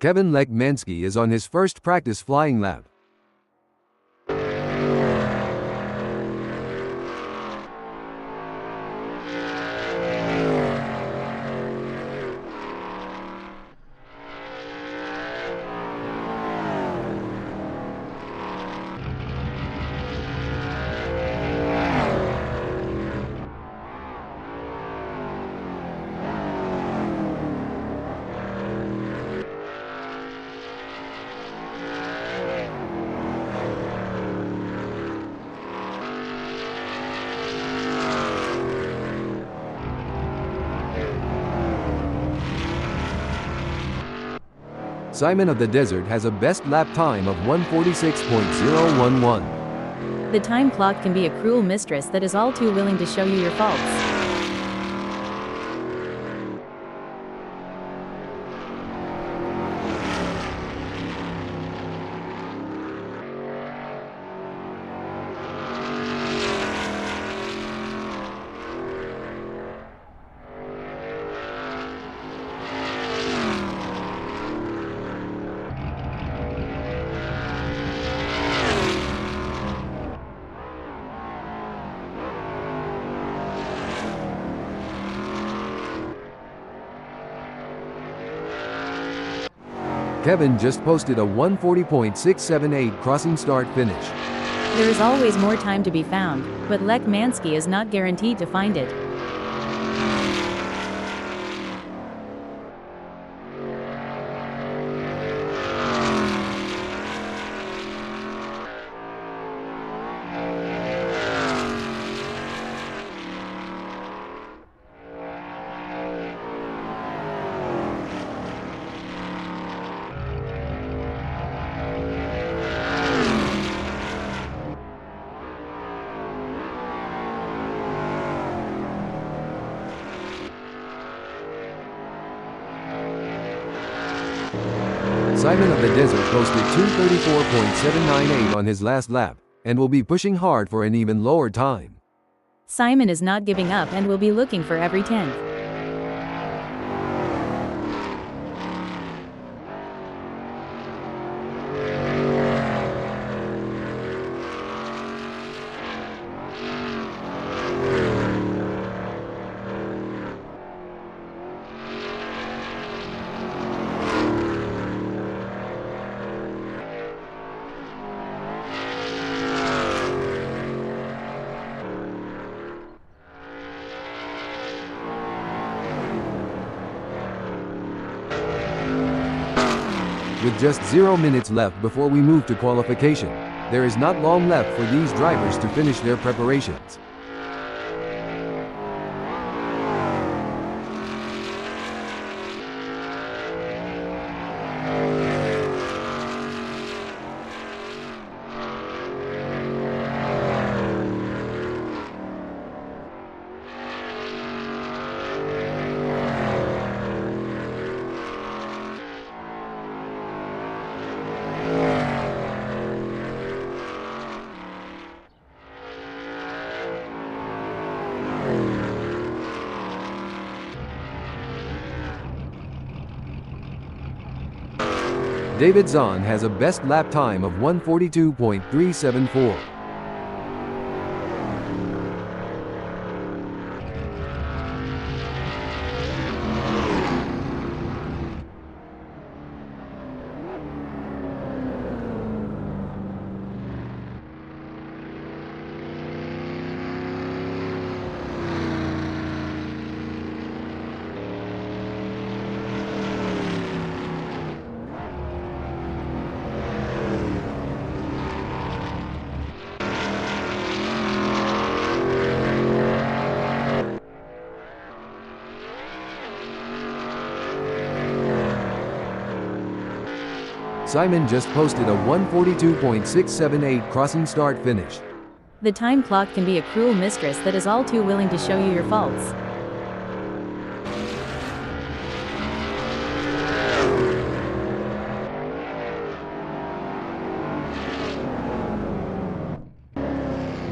Kevin Lekmansky is on his first practice flying lap. Simon of the Desert has a best lap time of 1:46.011. The time clock can be a cruel mistress that is all too willing to show you your faults. Kevin just posted a 1:40.678 crossing start finish. There is always more time to be found, but Lekmansky is not guaranteed to find it. Simon of the Desert posted 2:34.798 on his last lap, and will be pushing hard for an even lower time. Simon is not giving up and will be looking for every 10th. With just 0 minutes left before we move to qualification, there is not long left for these drivers to finish their preparations. David Zahn has a best lap time of 1:42.374. Simon just posted a 1:42.678 crossing start finish. The time clock can be a cruel mistress that is all too willing to show you your faults.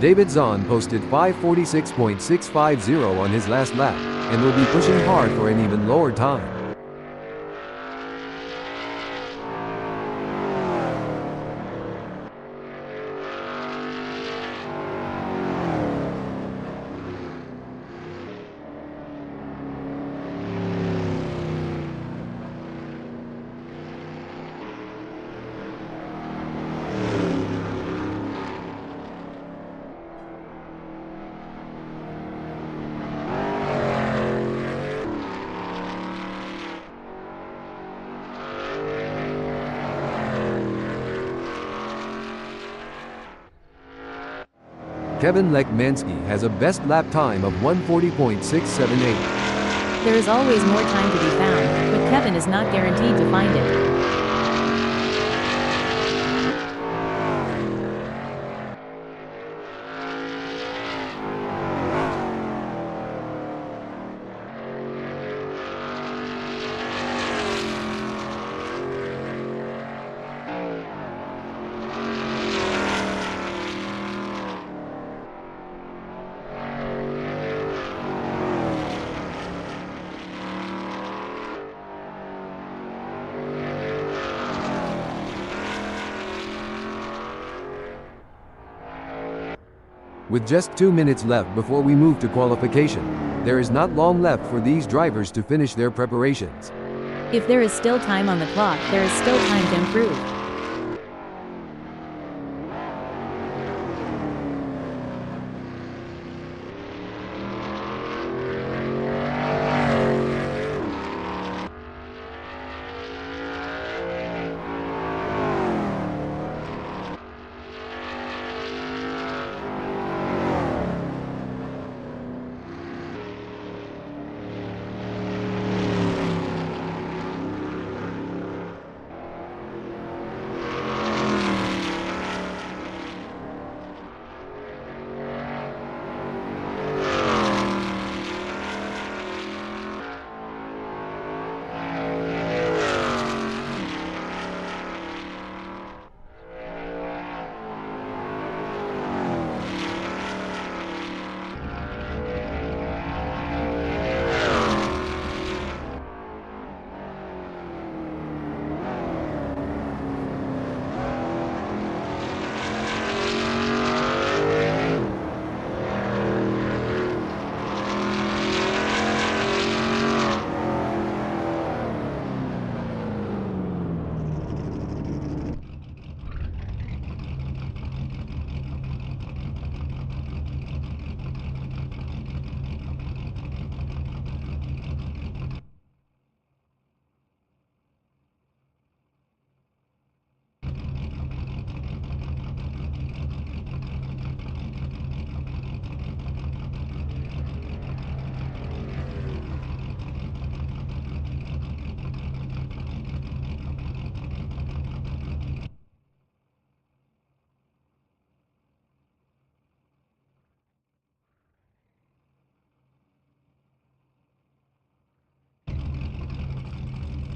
David Zahn posted 5:46.650 on his last lap, and will be pushing hard for an even lower time. Kevin Lekmansky has a best lap time of 1:40.678. There is always more time to be found, but Kevin is not guaranteed to find it. With just 2 minutes left before we move to qualification, there is not long left for these drivers to finish their preparations. If there is still time on the clock, there is still time to improve.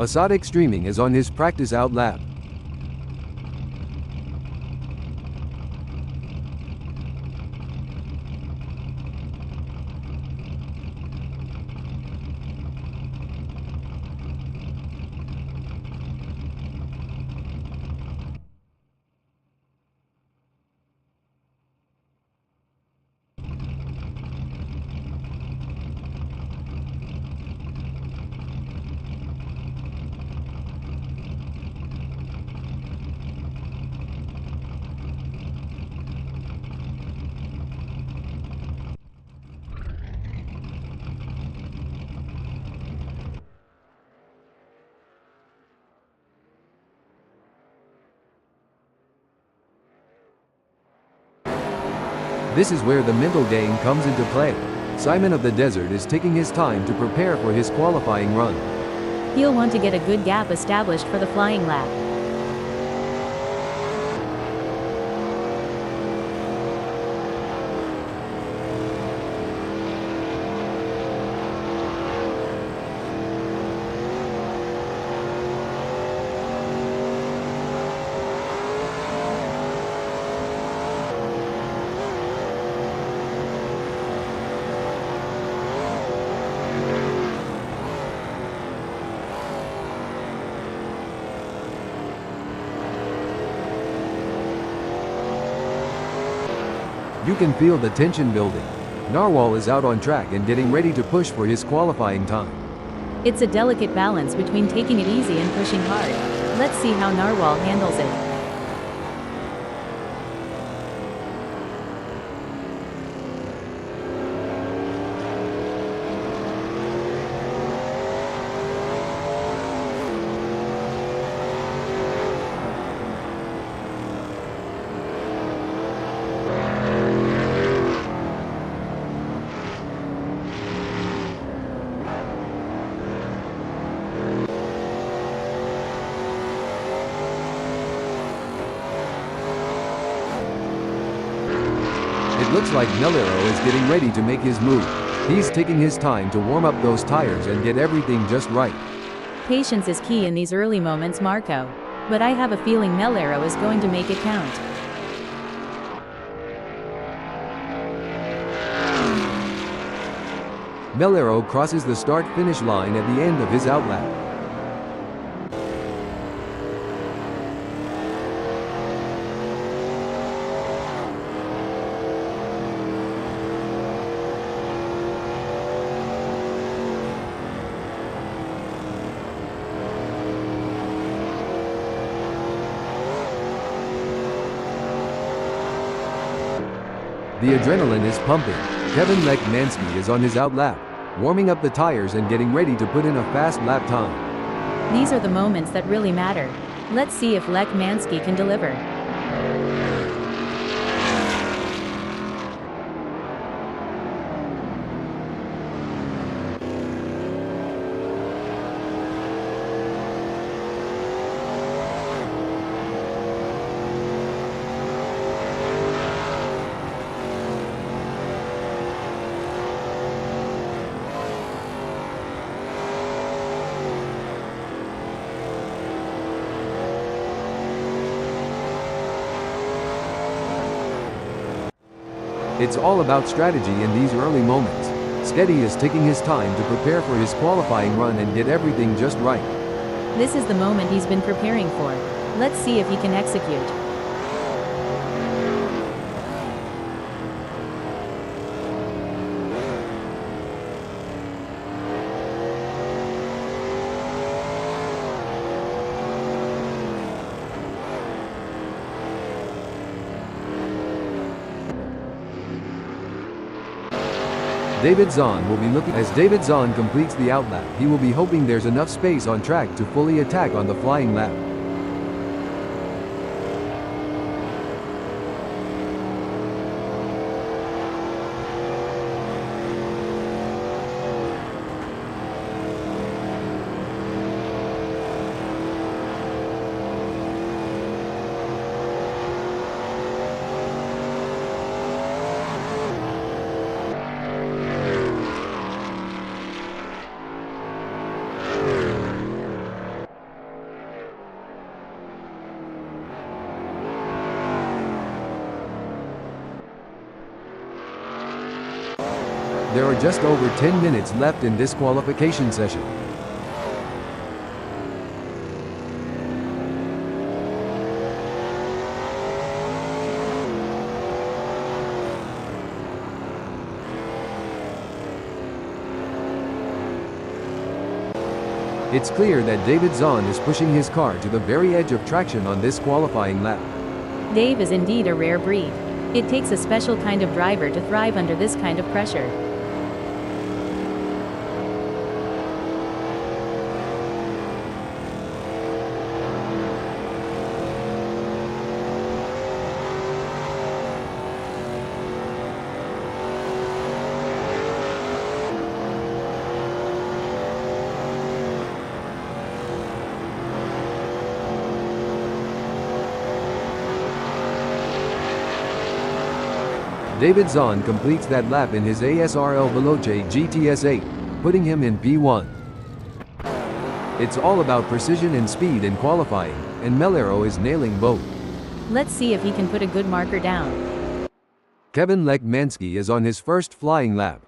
Asadic Streaming is on his practice out lap. This is where the mental game comes into play. Simon of the Desert is taking his time to prepare for his qualifying run. He'll want to get a good gap established for the flying lap. You can feel the tension building. Narwhal is out on track and getting ready to push for his qualifying time. It's a delicate balance between taking it easy and pushing hard. Let's see how Narwhal handles it. Looks like Melero is getting ready to make his move. He's taking his time to warm up those tires and get everything just right. Patience is key in these early moments, Marco. But I have a feeling Melero is going to make it count. Melero crosses the start-finish line at the end of his outlap. The adrenaline is pumping. Kevin Lekmansky is on his outlap, warming up the tires and getting ready to put in a fast lap time. These are the moments that really matter. Let's see if Lekmansky can deliver. It's all about strategy in these early moments. Sketty is taking his time to prepare for his qualifying run and get everything just right. This is the moment he's been preparing for. Let's see if he can execute. David Zahn will be looking. As David Zahn completes the outlap, he will be hoping there's enough space on track to fully attack on the flying lap. There are just over 10 minutes left in this qualification session. It's clear that David Zahn is pushing his car to the very edge of traction on this qualifying lap. Dave is indeed a rare breed. It takes a special kind of driver to thrive under this kind of pressure. David Zahn completes that lap in his ASRL Veloce GTS-8, putting him in P1. It's all about precision and speed in qualifying, and Melero is nailing both. Let's see if he can put a good marker down. Kevin Lekmansky is on his first flying lap.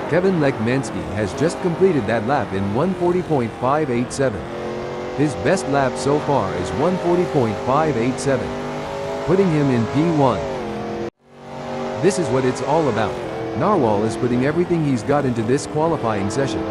Kevin Lekmansky has just completed that lap in 1:40.587. His best lap so far is 1:40.587, putting him in P1. This is what it's all about. Narwhal is putting everything he's got into this qualifying session.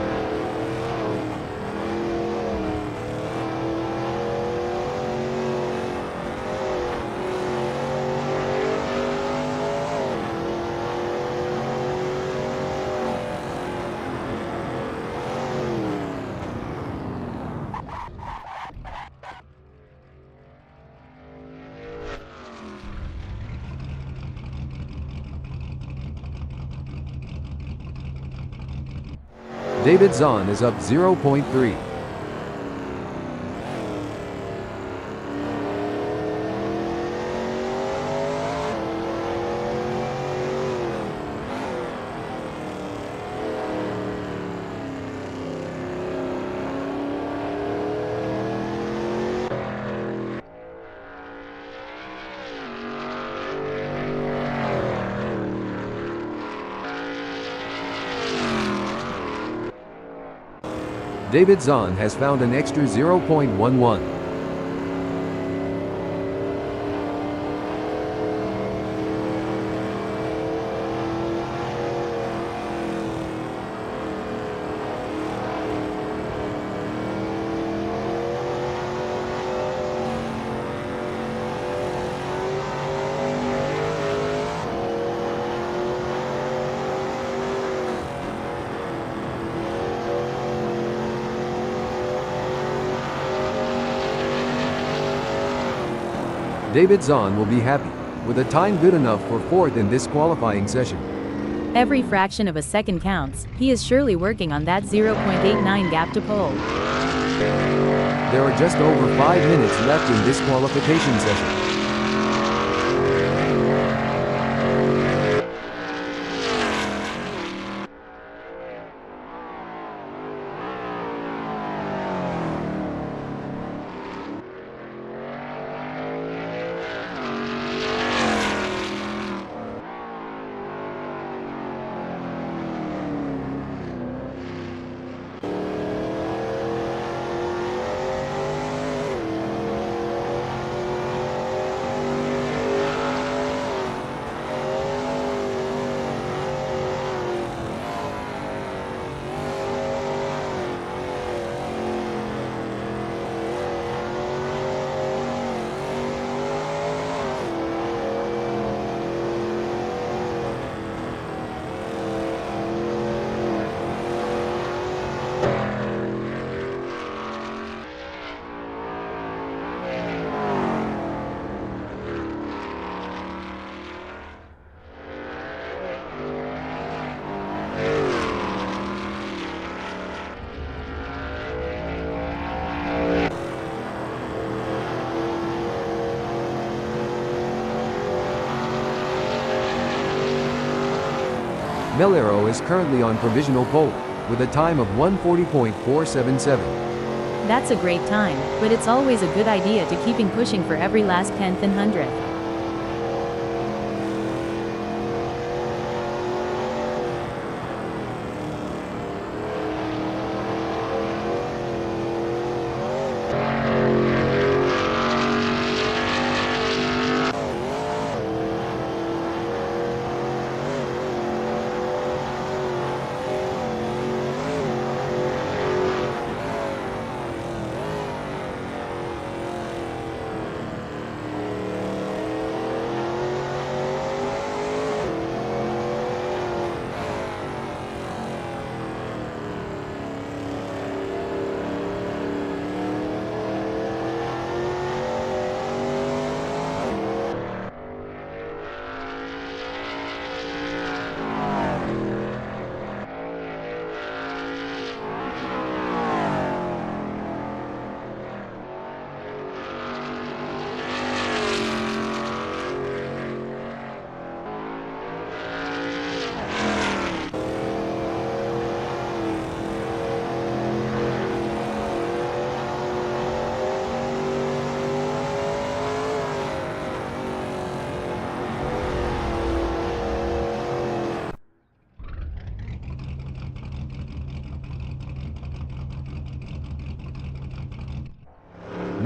David Zahn is up 0.3. David Zahn has found an extra 0.11. David Zahn will be happy, with a time good enough for fourth in this qualifying session. Every fraction of a second counts. He is surely working on that 0.89 gap to pole. There are just over 5 minutes left in this qualification session. Melero is currently on provisional pole, with a time of 1:40.477. That's a great time, but it's always a good idea to keeping pushing for every last tenth and hundredth.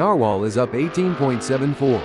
Narwhal is up 18.74.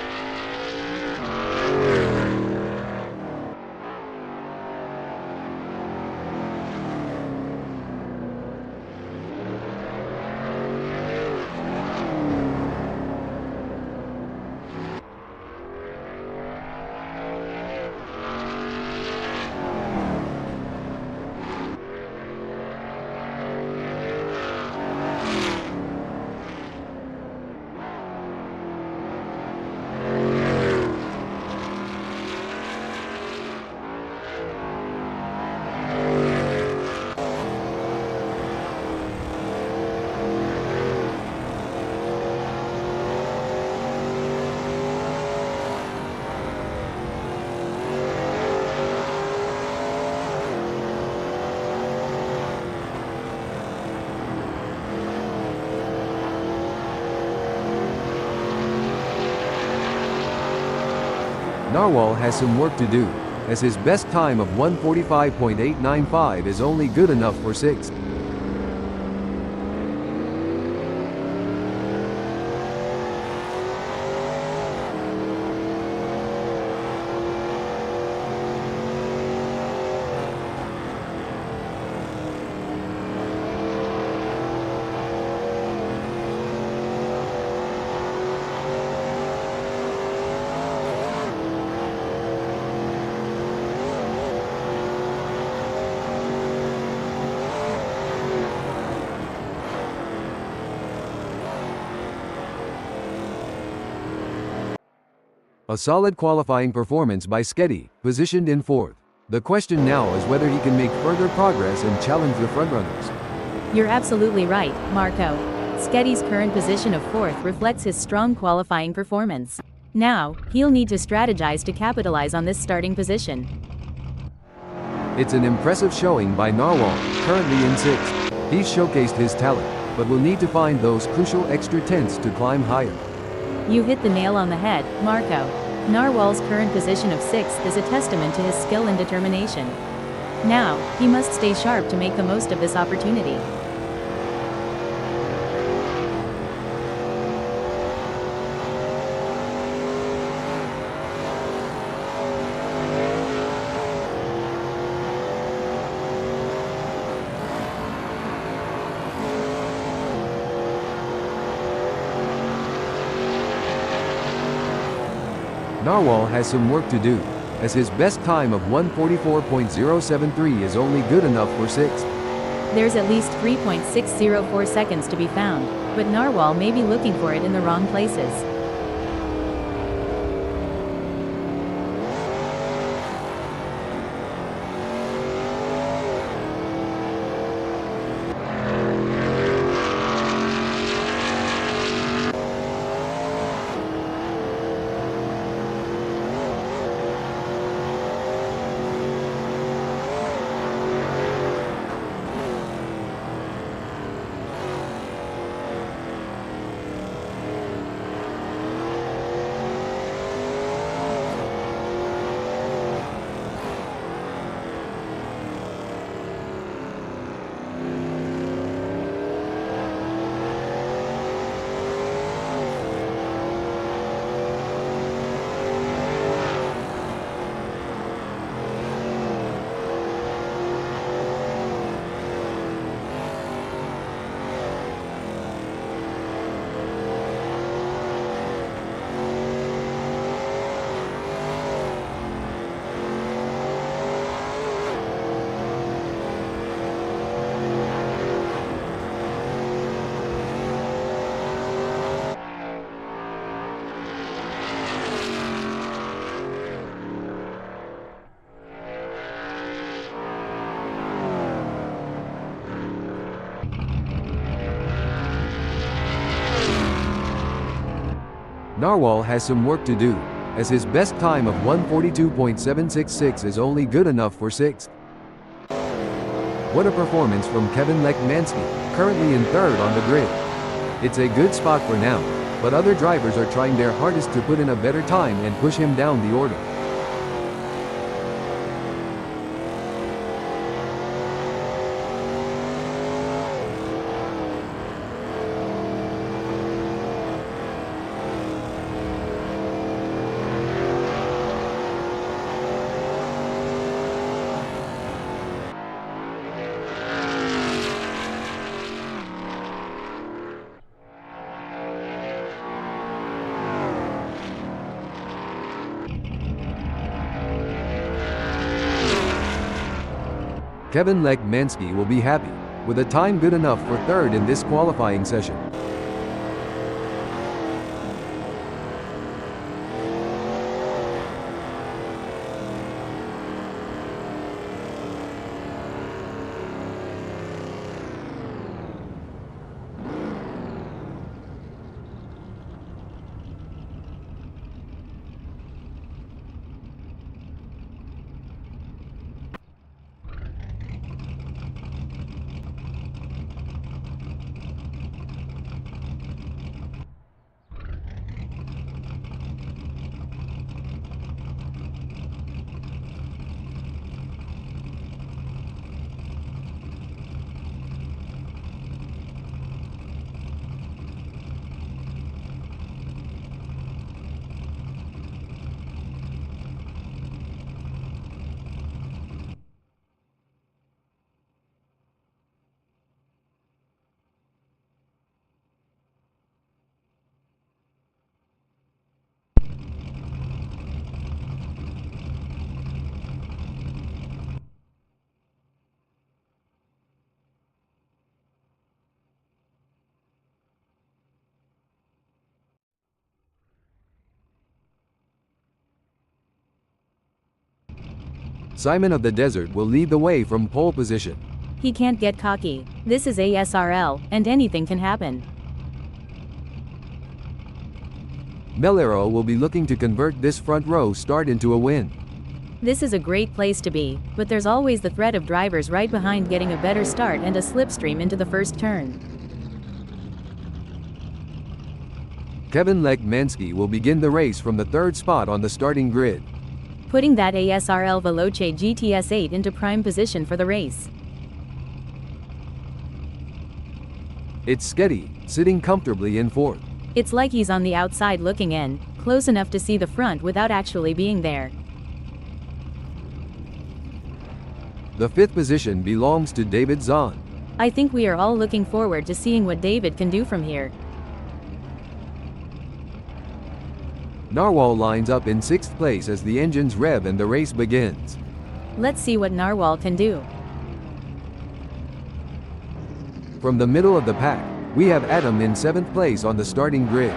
Narwhal has some work to do, as his best time of 1:45.895 is only good enough for 6th. A solid qualifying performance by Sketty, positioned in 4th. The question now is whether he can make further progress and challenge the frontrunners. You're absolutely right, Marco. Sketty's current position of 4th reflects his strong qualifying performance. Now, he'll need to strategize to capitalize on this starting position. It's an impressive showing by Narwhal, currently in 6th. He's showcased his talent, but will need to find those crucial extra tenths to climb higher. You hit the nail on the head, Marco. Narwhal's current position of 6th is a testament to his skill and determination. Now, he must stay sharp to make the most of this opportunity. Narwhal has some work to do, as his best time of 1:44.073 is only good enough for 6th. There's at least 3.604 seconds to be found, but Narwhal may be looking for it in the wrong places. Narwhal has some work to do, as his best time of 1:42.766 is only good enough for 6th. What a performance from Kevin Lekmansky, currently in 3rd on the grid. It's a good spot for now, but other drivers are trying their hardest to put in a better time and push him down the order. Kevin Lekmansky will be happy, with a time good enough for third in this qualifying session. Simon of the Desert will lead the way from pole position. He can't get cocky. This is ASRL, and anything can happen. Melero will be looking to convert this front row start into a win. This is a great place to be, but there's always the threat of drivers right behind getting a better start and a slipstream into the first turn. Kevin Lekmansky will begin the race from the third spot on the starting grid, putting that ASRL Veloce GTS-8 into prime position for the race. It's Sketty, sitting comfortably in fourth. It's like he's on the outside looking in, close enough to see the front without actually being there. The fifth position belongs to David Zahn. I think we are all looking forward to seeing what David can do from here. Narwhal lines up in sixth place as the engines rev and the race begins. Let's see what Narwhal can do. From the middle of the pack, we have Adam in seventh place on the starting grid.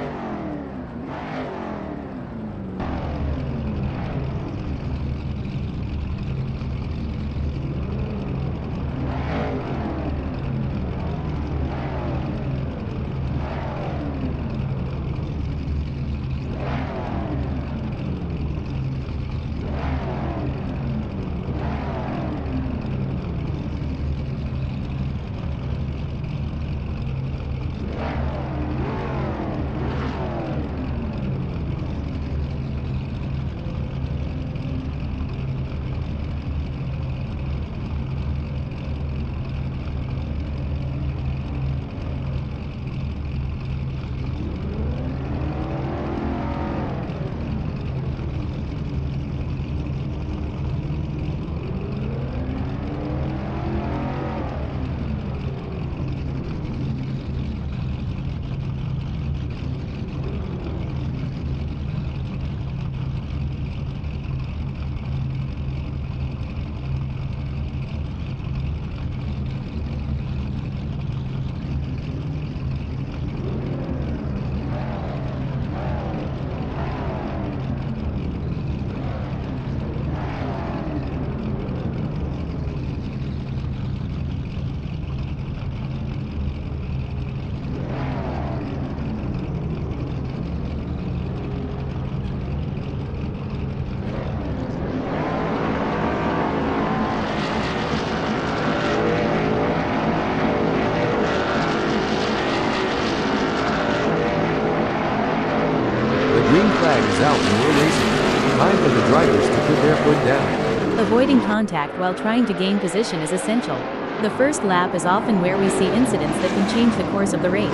Out and we're racing. Time for the drivers to put their foot down. Avoiding contact while trying to gain position is essential. The first lap is often where we see incidents that can change the course of the race.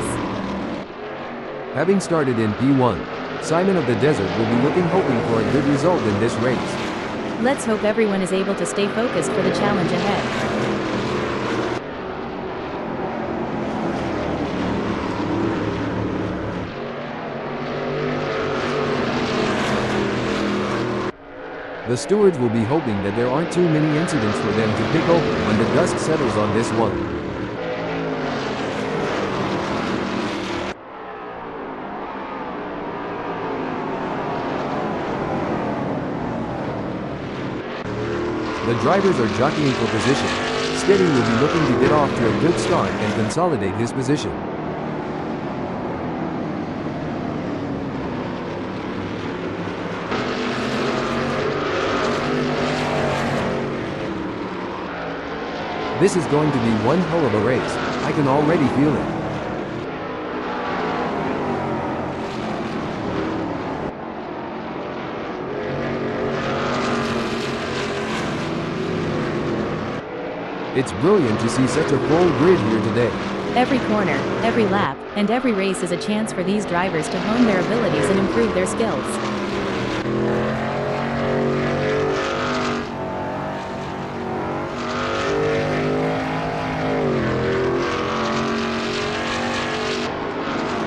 Having started in P1, Simon of the Desert will be hoping for a good result in this race. Let's hope everyone is able to stay focused for the challenge ahead. The stewards will be hoping that there aren't too many incidents for them to pick over when the dust settles on this one. The drivers are jockeying for position. Steady will be looking to get off to a good start and consolidate his position. This is going to be one hell of a race. I can already feel it. It's brilliant to see such a full grid here today. Every corner, every lap, and every race is a chance for these drivers to hone their abilities and improve their skills.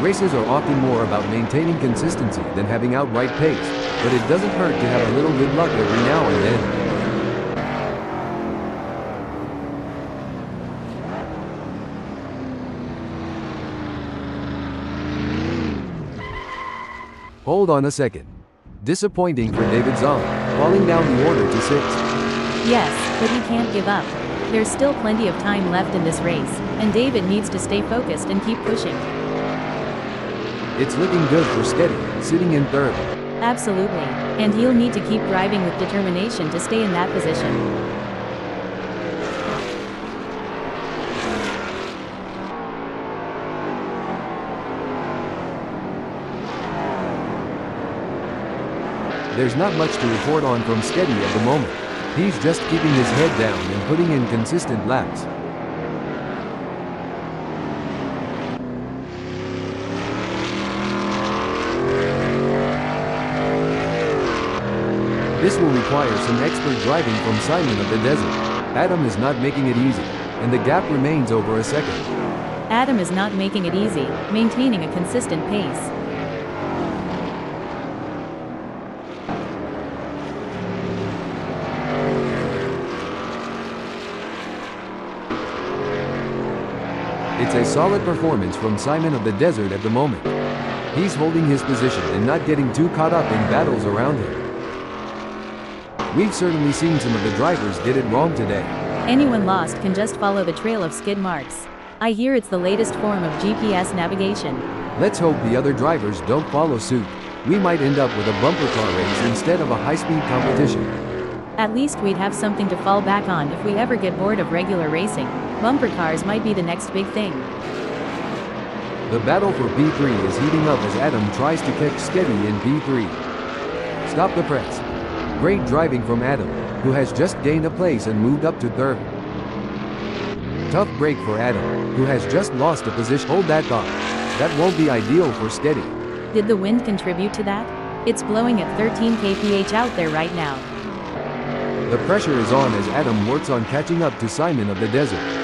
Races are often more about maintaining consistency than having outright pace, but it doesn't hurt to have a little good luck every now and then. Hold on a second. Disappointing for David Zong, falling down the order to 6th. Yes, but he can't give up. There's still plenty of time left in this race, and David needs to stay focused and keep pushing. It's looking good for Steady, sitting in 3rd. Absolutely, and he'll need to keep driving with determination to stay in that position. There's not much to report on from Steady at the moment. He's just keeping his head down and putting in consistent laps. This will require some expert driving from Simon of the Desert. Adam is not making it easy, and the gap remains over a second. Adam is not making it easy, maintaining a consistent pace. It's a solid performance from Simon of the Desert at the moment. He's holding his position and not getting too caught up in battles around him. We've certainly seen some of the drivers get it wrong today. Anyone lost can just follow the trail of skid marks. I hear it's the latest form of GPS navigation. Let's hope the other drivers don't follow suit. We might end up with a bumper car race instead of a high-speed competition. At least we'd have something to fall back on if we ever get bored of regular racing. Bumper cars might be the next big thing. The battle for P3 is heating up as Adam tries to catch Steady in P3. Stop the press. Great driving from Adam, who has just gained a place and moved up to 3rd. Tough break for Adam, who has just lost a position. Hold that thought. That won't be ideal for Steady. Did the wind contribute to that? It's blowing at 13 kph out there right now. The pressure is on as Adam works on catching up to Simon of the Desert.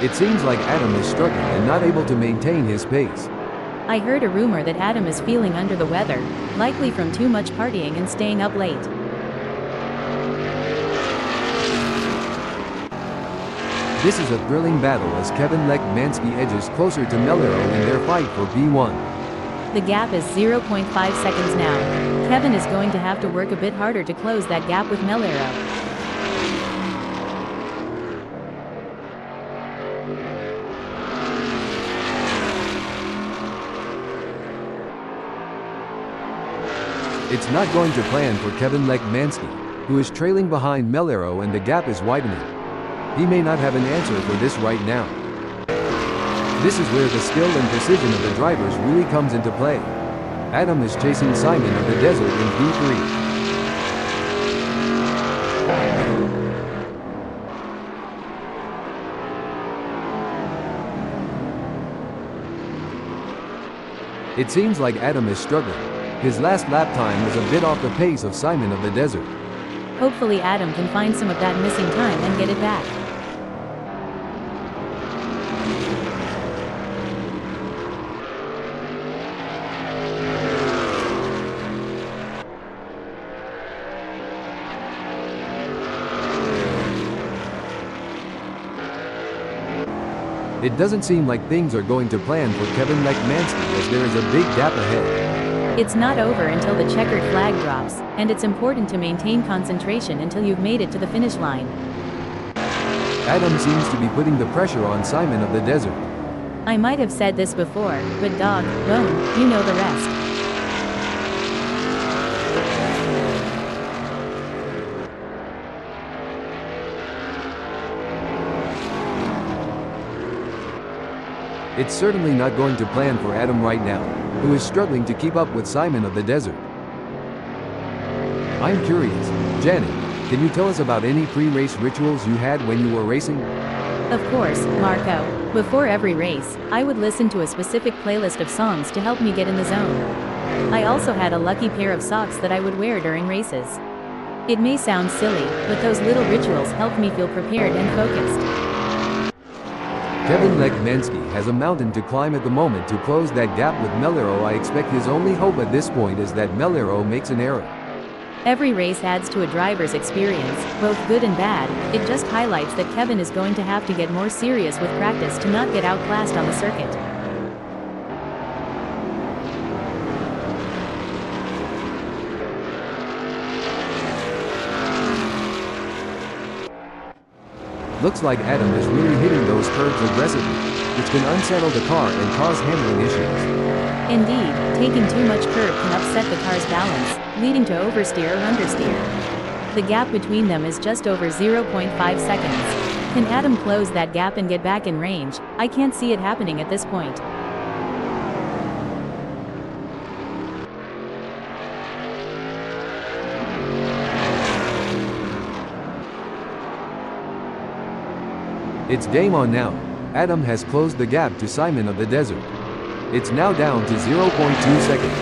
It seems like Adam is struggling and not able to maintain his pace. I heard a rumor that Adam is feeling under the weather, likely from too much partying and staying up late. This is a thrilling battle as Kevin Lekmansky edges closer to Mellero in their fight for P1. The gap is 0.5 seconds now. Kevin is going to have to work a bit harder to close that gap with Mellero. It's not going to plan for Kevin Lekmansky, who is trailing behind Mellero and the gap is widening. He may not have an answer for this right now. This is where the skill and precision of the drivers really comes into play. Adam is chasing Simon of the Desert in P3. It seems like Adam is struggling. His last lap time was a bit off the pace of Simon of the Desert. Hopefully Adam can find some of that missing time and get it back. It doesn't seem like things are going to plan for Kevin Lekmansky as there is a big gap ahead. It's not over until the checkered flag drops, and it's important to maintain concentration until you've made it to the finish line. Adam seems to be putting the pressure on Simon of the Desert. I might have said this before, but dog, bone, you know the rest. It's certainly not going to plan for Adam right now, who is struggling to keep up with Simon of the Desert. I'm curious, Janet, can you tell us about any pre-race rituals you had when you were racing? Of course, Marco. Before every race, I would listen to a specific playlist of songs to help me get in the zone. I also had a lucky pair of socks that I would wear during races. It may sound silly, but those little rituals helped me feel prepared and focused. Kevin Lekmansky has a mountain to climb at the moment to close that gap with Mellero. I expect his only hope at this point is that Mellero makes an error. Every race adds to a driver's experience, both good and bad. It just highlights that Kevin is going to have to get more serious with practice to not get outclassed on the circuit. Looks like Adam is really hitting those curves aggressively, which can unsettle the car and cause handling issues. Indeed, taking too much curb can upset the car's balance, leading to oversteer or understeer. The gap between them is just over 0.5 seconds. Can Adam close that gap and get back in range? I can't see it happening at this point. It's game on now. Adam has closed the gap to Simon of the Desert. It's now down to 0.2 seconds.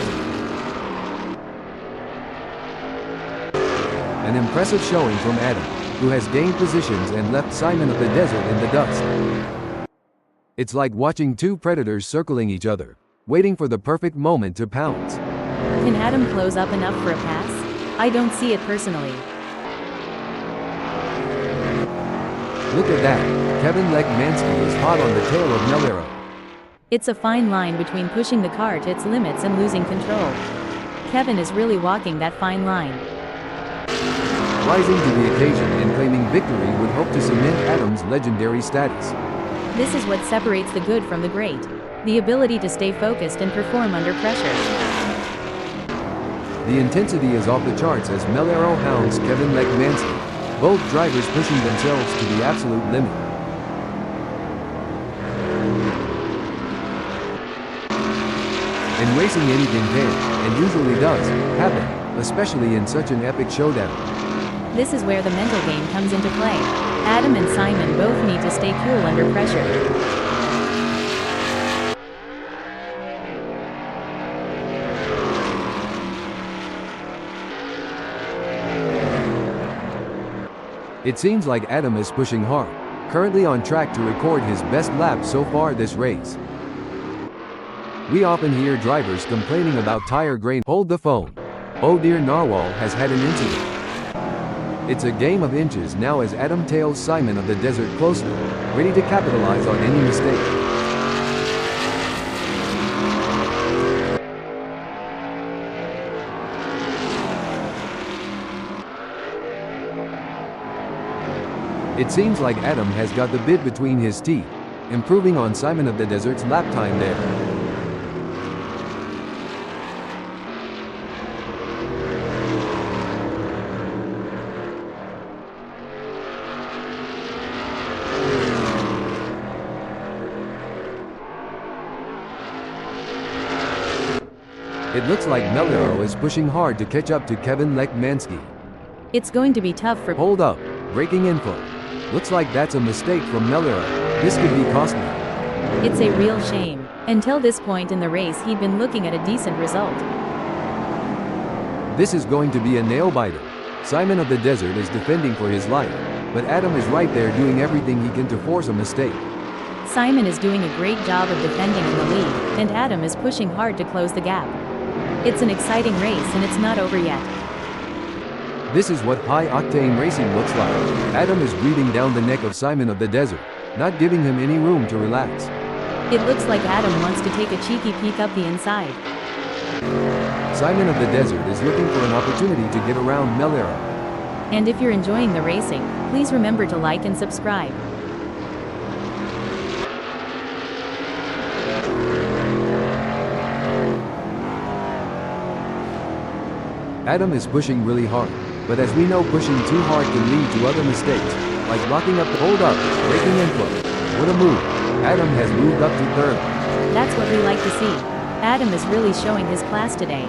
An impressive showing from Adam, who has gained positions and left Simon of the Desert in the dust. It's like watching two predators circling each other, waiting for the perfect moment to pounce. Can Adam close up enough for a pass? I don't see it personally. Look at that. Kevin Lekmansky is hot on the tail of Mellero. It's a fine line between pushing the car to its limits and losing control. Kevin is really walking that fine line. Rising to the occasion and claiming victory would hope to cement Adam's legendary status. This is what separates the good from the great. The ability to stay focused and perform under pressure. The intensity is off the charts as Mellero hounds Kevin Lekmansky, both drivers pushing themselves to the absolute limit. In racing, anything can, and usually does, happen, especially in such an epic showdown. This is where the mental game comes into play. Adam and Simon both need to stay cool under pressure. It seems like Adam is pushing hard, currently on track to record his best lap so far this race. We often hear drivers complaining about tire grain. Hold the phone. Oh dear, Narwhal has had an incident. It's a game of inches now as Adam tails Simon of the Desert closely, ready to capitalize on any mistake. It seems like Adam has got the bit between his teeth, improving on Simon of the Desert's lap time there. It looks like Mellero is pushing hard to catch up to Kevin Lekmansky. It's going to be tough for... Hold up, breaking info. Looks like that's a mistake from Mellero. This could be costly. It's a real shame. Until this point in the race he'd been looking at a decent result. This is going to be a nail-biter. Simon of the Desert is defending for his life, but Adam is right there doing everything he can to force a mistake. Simon is doing a great job of defending in the lead, and Adam is pushing hard to close the gap. It's an exciting race and it's not over yet. This is what high-octane racing looks like. Adam is breathing down the neck of Simon of the Desert, not giving him any room to relax. It looks like Adam wants to take a cheeky peek up the inside. Simon of the Desert is looking for an opportunity to get around Melero. And if you're enjoying the racing, please remember to like and subscribe. Adam is pushing really hard, but as we know, pushing too hard can lead to other mistakes, like blocking up the hold up, braking inflow. What a move! Adam has moved up to third. That's what we like to see. Adam is really showing his class today.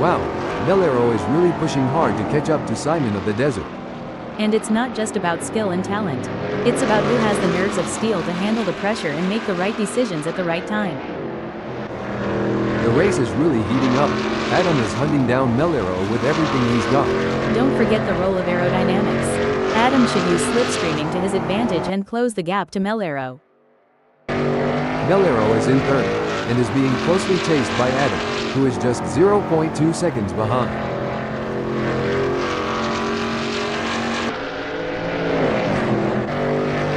Wow, Melero is really pushing hard to catch up to Simon of the Desert. And it's not just about skill and talent. It's about who has the nerves of steel to handle the pressure and make the right decisions at the right time. The race is really heating up. Adam is hunting down Melero with everything he's got. Don't forget the role of aerodynamics. Adam should use slipstreaming to his advantage and close the gap to Melero. Melero is in third, and is being closely chased by Adam, who is just 0.2 seconds behind.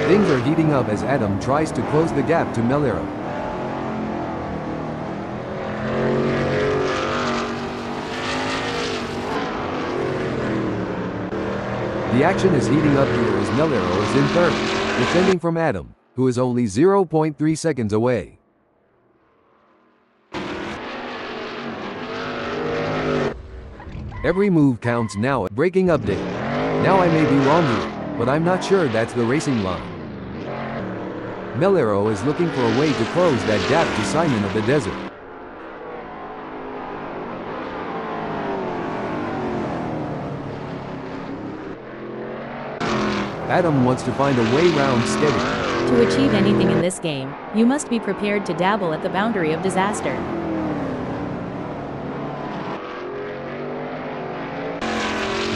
Things are heating up as Adam tries to close the gap to Melero. The action is heating up here as Melero is in third, defending from Adam, who is only 0.3 seconds away. Every move counts now. Braking update. Now I may be wrong here, but I'm not sure that's the racing line. Melero is looking for a way to close that gap to Simon of the Desert. Adam wants to find a way round steady. To achieve anything in this game, you must be prepared to dabble at the boundary of disaster.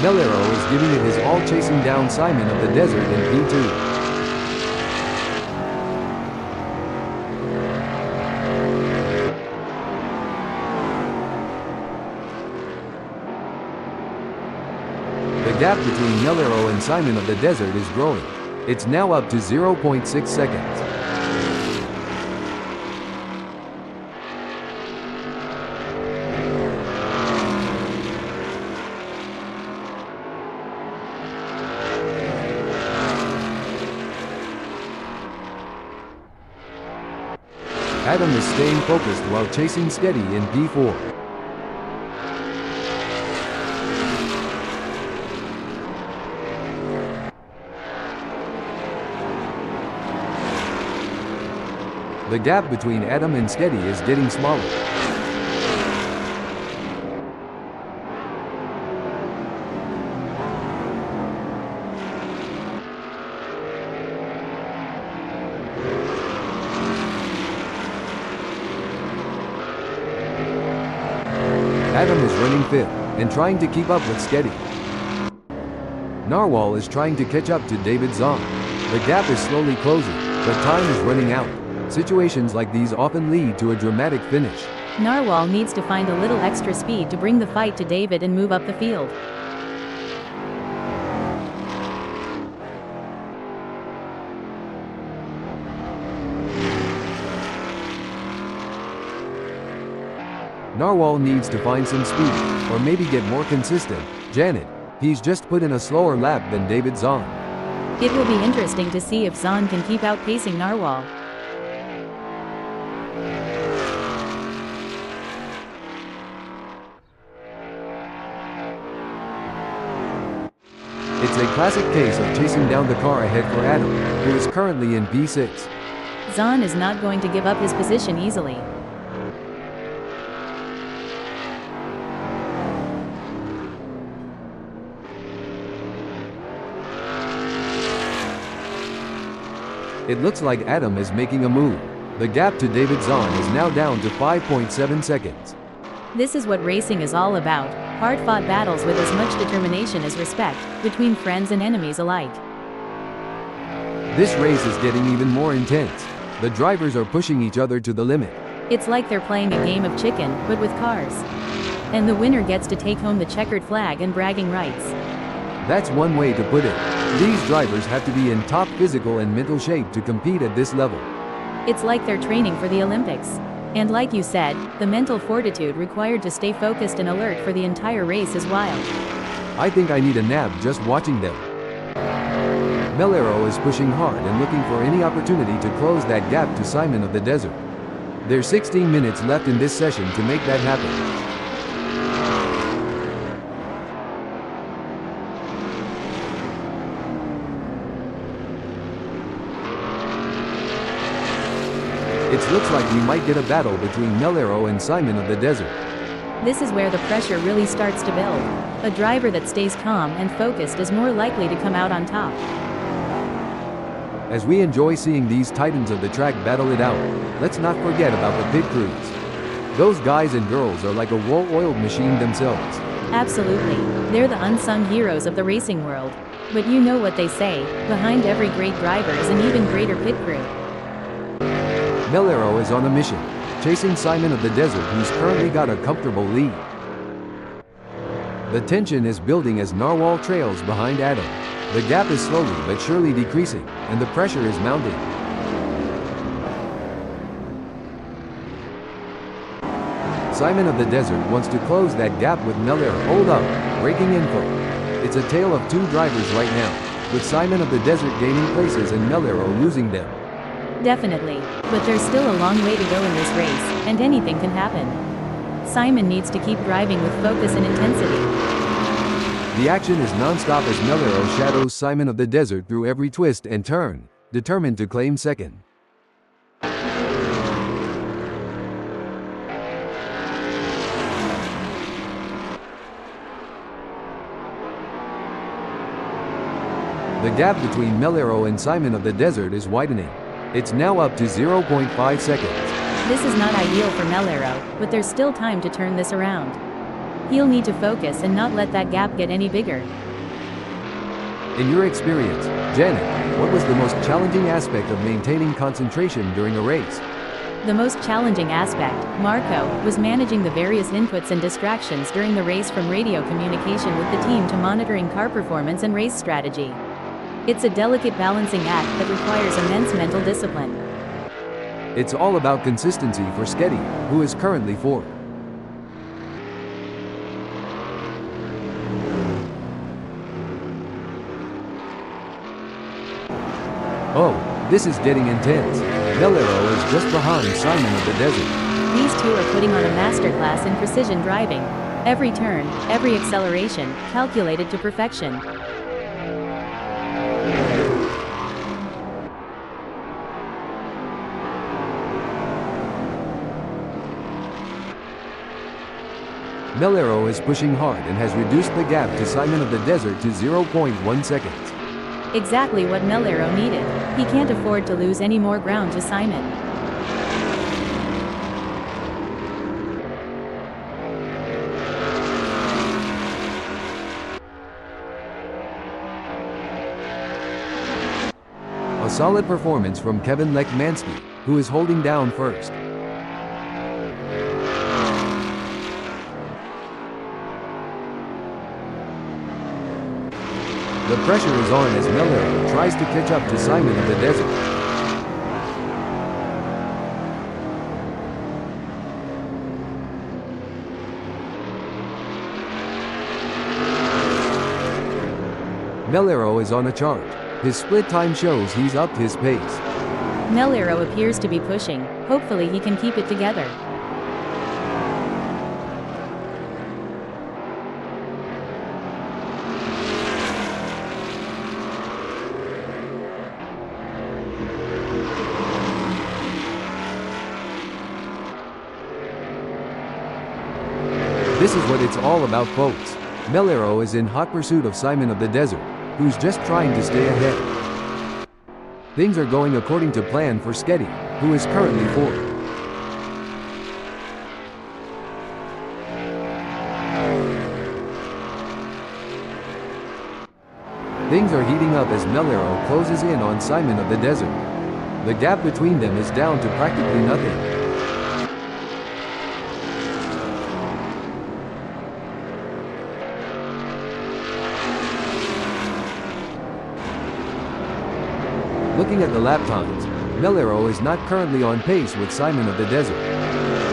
Melero is giving it his all, chasing down Simon of the Desert in P2. The gap between Melero and Simon of the Desert is growing. It's now up to 0.6 seconds. Adam is staying focused while chasing steady in P4. The gap between Adam and Steady is getting smaller. Adam is running fifth, and trying to keep up with Steady. Narwhal is trying to catch up to David Zahn. The gap is slowly closing, but time is running out. Situations like these often lead to a dramatic finish. Narwhal needs to find a little extra speed to bring the fight to David and move up the field. Narwhal needs to find some speed, or maybe get more consistent. Janet, he's just put in a slower lap than David Zahn. It will be interesting to see if Zahn can keep outpacing Narwhal. It's a classic case of chasing down the car ahead for Adam, who is currently in P6. Zahn is not going to give up his position easily. It looks like Adam is making a move. The gap to David Zahn is now down to 5.7 seconds. This is what racing is all about, hard-fought battles with as much determination as respect, between friends and enemies alike. This race is getting even more intense. The drivers are pushing each other to the limit. It's like they're playing a game of chicken, but with cars. And the winner gets to take home the checkered flag and bragging rights. That's one way to put it. These drivers have to be in top physical and mental shape to compete at this level. It's like they're training for the Olympics. And like you said, the mental fortitude required to stay focused and alert for the entire race is wild. I think I need a nap just watching them. Melero is pushing hard and looking for any opportunity to close that gap to Simon of the Desert. There's 16 minutes left in this session to make that happen. It looks like we might get a battle between Melero and Simon of the Desert. This is where the pressure really starts to build. A driver that stays calm and focused is more likely to come out on top. As we enjoy seeing these titans of the track battle it out, let's not forget about the pit crews. Those guys and girls are like a well-oiled machine themselves. Absolutely. They're the unsung heroes of the racing world. But you know what they say, behind every great driver is an even greater pit crew. Melero is on a mission, chasing Simon of the Desert, who's currently got a comfortable lead. The tension is building as Narwhal trails behind Adam. The gap is slowly but surely decreasing, and the pressure is mounting. Simon of the Desert wants to close that gap with Melero. Hold up, breaking info. It's a tale of two drivers right now, with Simon of the Desert gaining places and Melero losing them. Definitely, but there's still a long way to go in this race, and anything can happen. Simon needs to keep driving with focus and intensity. The action is non-stop as Melero shadows Simon of the Desert through every twist and turn, determined to claim second. The gap between Melero and Simon of the Desert is widening. It's now up to 0.5 seconds. This is not ideal for Melero, but there's still time to turn this around. He'll need to focus and not let that gap get any bigger. In your experience, Janet, what was the most challenging aspect of maintaining concentration during a race? The most challenging aspect, Marco, was managing the various inputs and distractions during the race, from radio communication with the team to monitoring car performance and race strategy. It's a delicate balancing act that requires immense mental discipline. It's all about consistency for Sketty, who is currently fourth. Oh, this is getting intense. Melero is just behind Simon of the Desert. These two are putting on a masterclass in precision driving. Every turn, every acceleration, calculated to perfection. Melero is pushing hard and has reduced the gap to Simon of the Desert to 0.1 seconds. Exactly what Melero needed. He can't afford to lose any more ground to Simon. A solid performance from Kevin Lekmansky, who is holding down first. The pressure is on as Melero tries to catch up to Simon of the Desert. Melero is on a charge. His split time shows he's upped his pace. Melero appears to be pushing. Hopefully he can keep it together. This is what it's all about, folks. Melero is in hot pursuit of Simon of the Desert, who's just trying to stay ahead. Things are going according to plan for Sketty, who is currently fourth. Things are heating up as Melero closes in on Simon of the Desert. The gap between them is down to practically nothing. Looking at the lap times, Melero is not currently on pace with Simon of the Desert.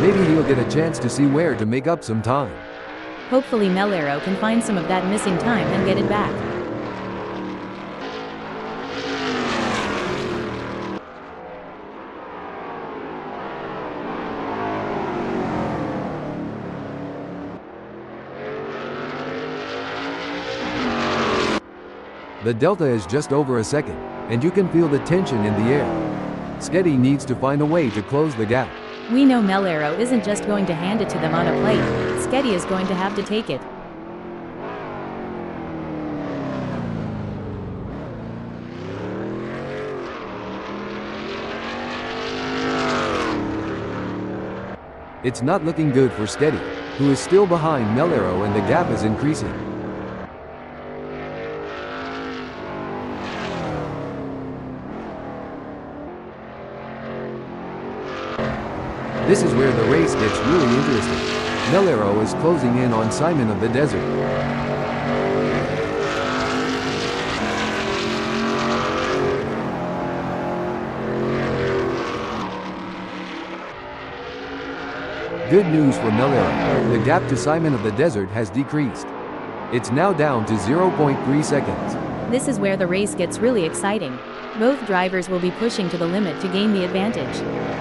Maybe he'll get a chance to see where to make up some time. Hopefully Melero can find some of that missing time and get it back. The delta is just over a second, and you can feel the tension in the air. Sketty needs to find a way to close the gap. We know Melero isn't just going to hand it to them on a plate. Sketty is going to have to take it. It's not looking good for Sketty, who is still behind Melero, and the gap is increasing. This is where the race gets really interesting. Melero is closing in on Simon of the Desert. Good news for Melero. The gap to Simon of the Desert has decreased. It's now down to 0.3 seconds. This is where the race gets really exciting. Both drivers will be pushing to the limit to gain the advantage.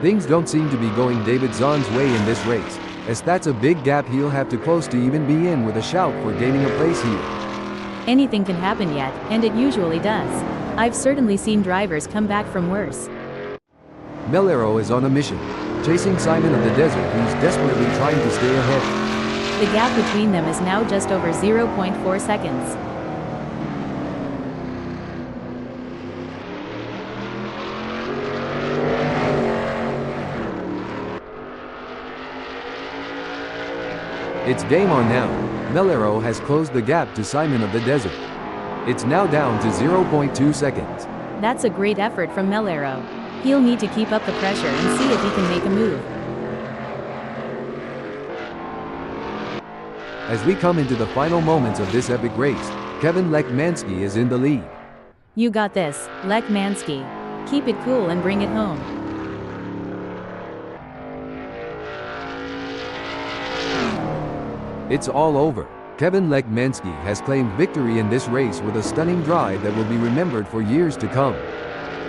Things don't seem to be going David Zahn's way in this race, as that's a big gap he'll have to close to even be in with a shout for gaining a place here. Anything can happen yet, and it usually does. I've certainly seen drivers come back from worse. Melero is on a mission, chasing Simon of the Desert, who's desperately trying to stay ahead. The gap between them is now just over 0.4 seconds. It's game on now. Melero has closed the gap to Simon of the Desert. It's now down to 0.2 seconds. That's a great effort from Melero. He'll need to keep up the pressure and see if he can make a move. As we come into the final moments of this epic race, Kevin Lekmansky is in the lead. You got this, Lekmansky. Keep it cool and bring it home. It's all over. Kevin Lekmansky has claimed victory in this race with a stunning drive that will be remembered for years to come.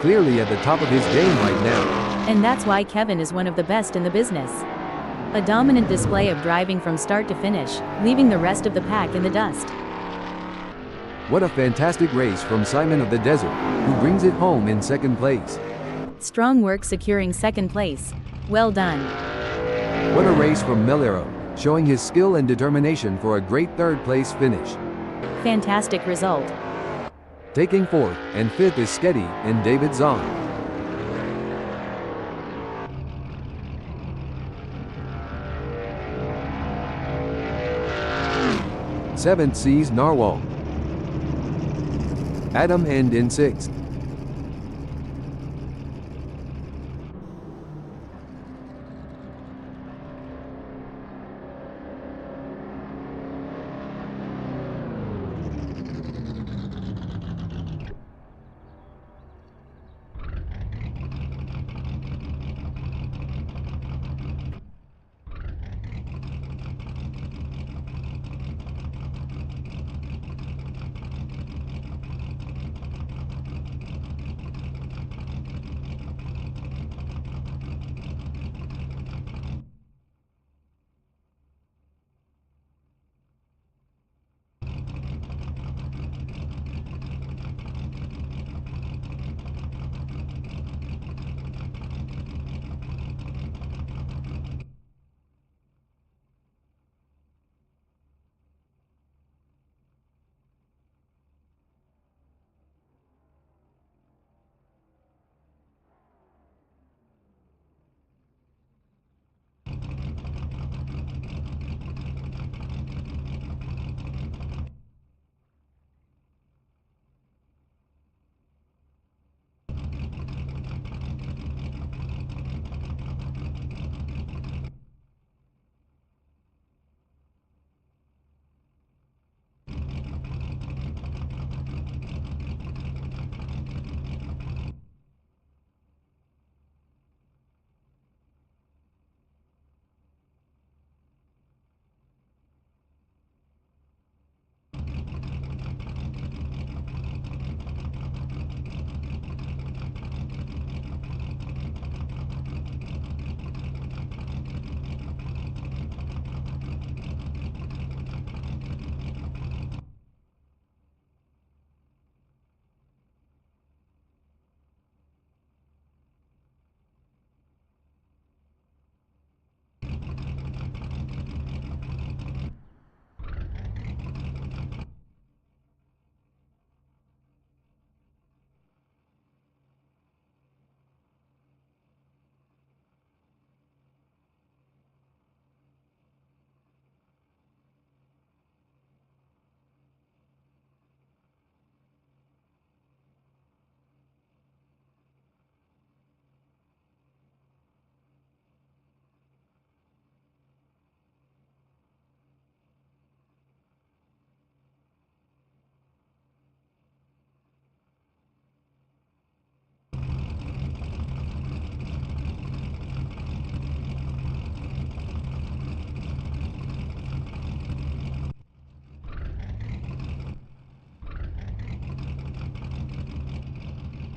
Clearly at the top of his game right now. And that's why Kevin is one of the best in the business. A dominant display of driving from start to finish, leaving the rest of the pack in the dust. What a fantastic race from Simon of the Desert, who brings it home in second place. Strong work securing second place. Well done. What a race from Melero, showing his skill and determination for a great third place finish. Fantastic result. Taking fourth and fifth is Sketty and David Zahn. Seventh sees Narwhal. Adam End in sixth.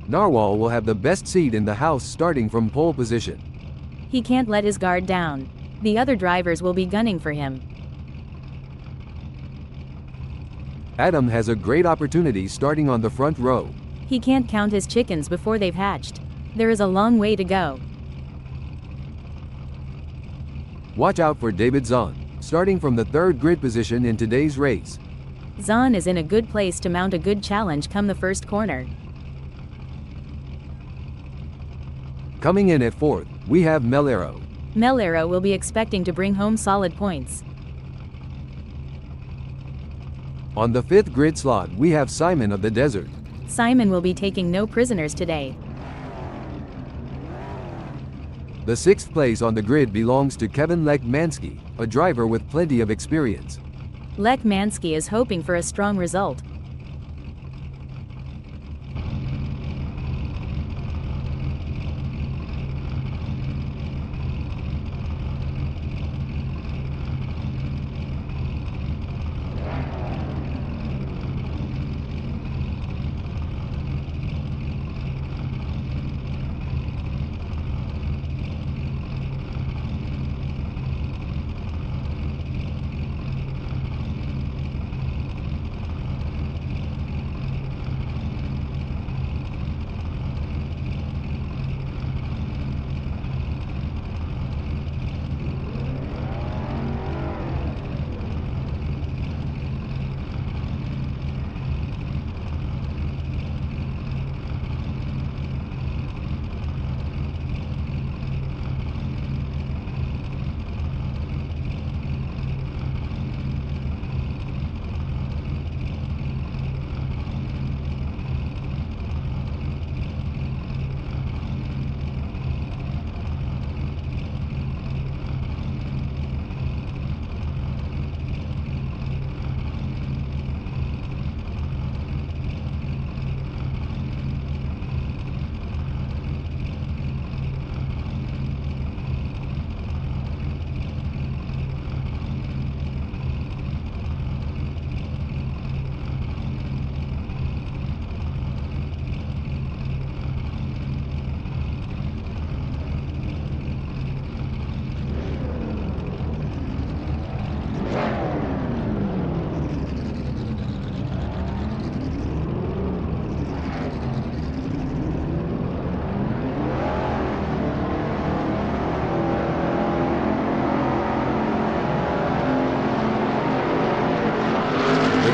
Narwhal will have the best seat in the house starting from pole position. He can't let his guard down. The other drivers will be gunning for him. Adam has a great opportunity starting on the front row. He can't count his chickens before they've hatched. There is a long way to go. Watch out for David Zahn, starting from the third grid position in today's race. Zahn is in a good place to mount a good challenge come the first corner. Coming in at fourth, we have Melero. Melero will be expecting to bring home solid points. On the fifth grid slot, we have Simon of the Desert. Simon will be taking no prisoners today. The sixth place on the grid belongs to Kevin Lech Mansky, a driver with plenty of experience. Lech Mansky is hoping for a strong result.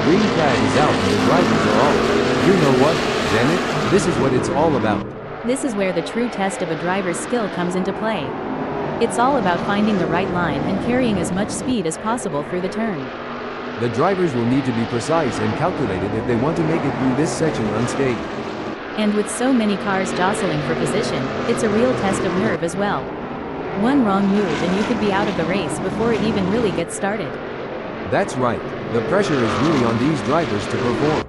Green flag is out and the drivers are off. You know what, damn it, this is what it's all about. This is where the true test of a driver's skill comes into play. It's all about finding the right line and carrying as much speed as possible through the turn. The drivers will need to be precise and calculated if they want to make it through this section unscathed. And with so many cars jostling for position, it's a real test of nerve as well. One wrong move and you could be out of the race before it even really gets started. That's right, the pressure is really on these drivers to perform.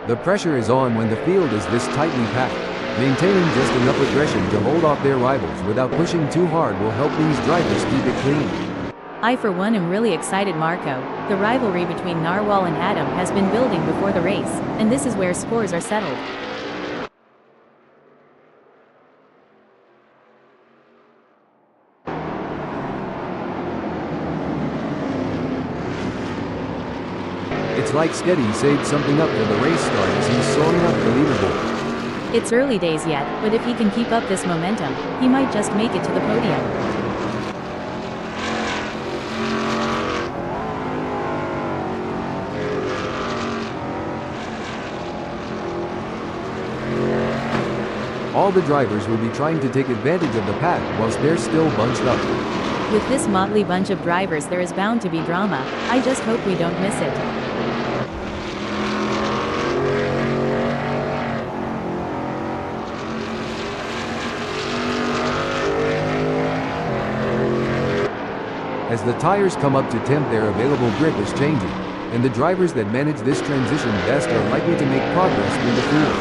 The pressure is on when the field is this tightly packed. Maintaining just enough aggression to hold off their rivals without pushing too hard will help these drivers keep it clean. I for one am really excited, Marco. The rivalry between Narwhal and Adam has been building before the race, and this is where scores are settled. It's like Sketty saved something up for the race start as he's soaring up the leaderboard. It's early days yet, but if he can keep up this momentum, he might just make it to the podium. All the drivers will be trying to take advantage of the pack whilst they're still bunched up. With this motley bunch of drivers there is bound to be drama. I just hope we don't miss it. As the tires come up to temp, their available grip is changing, and the drivers that manage this transition best are likely to make progress through the field.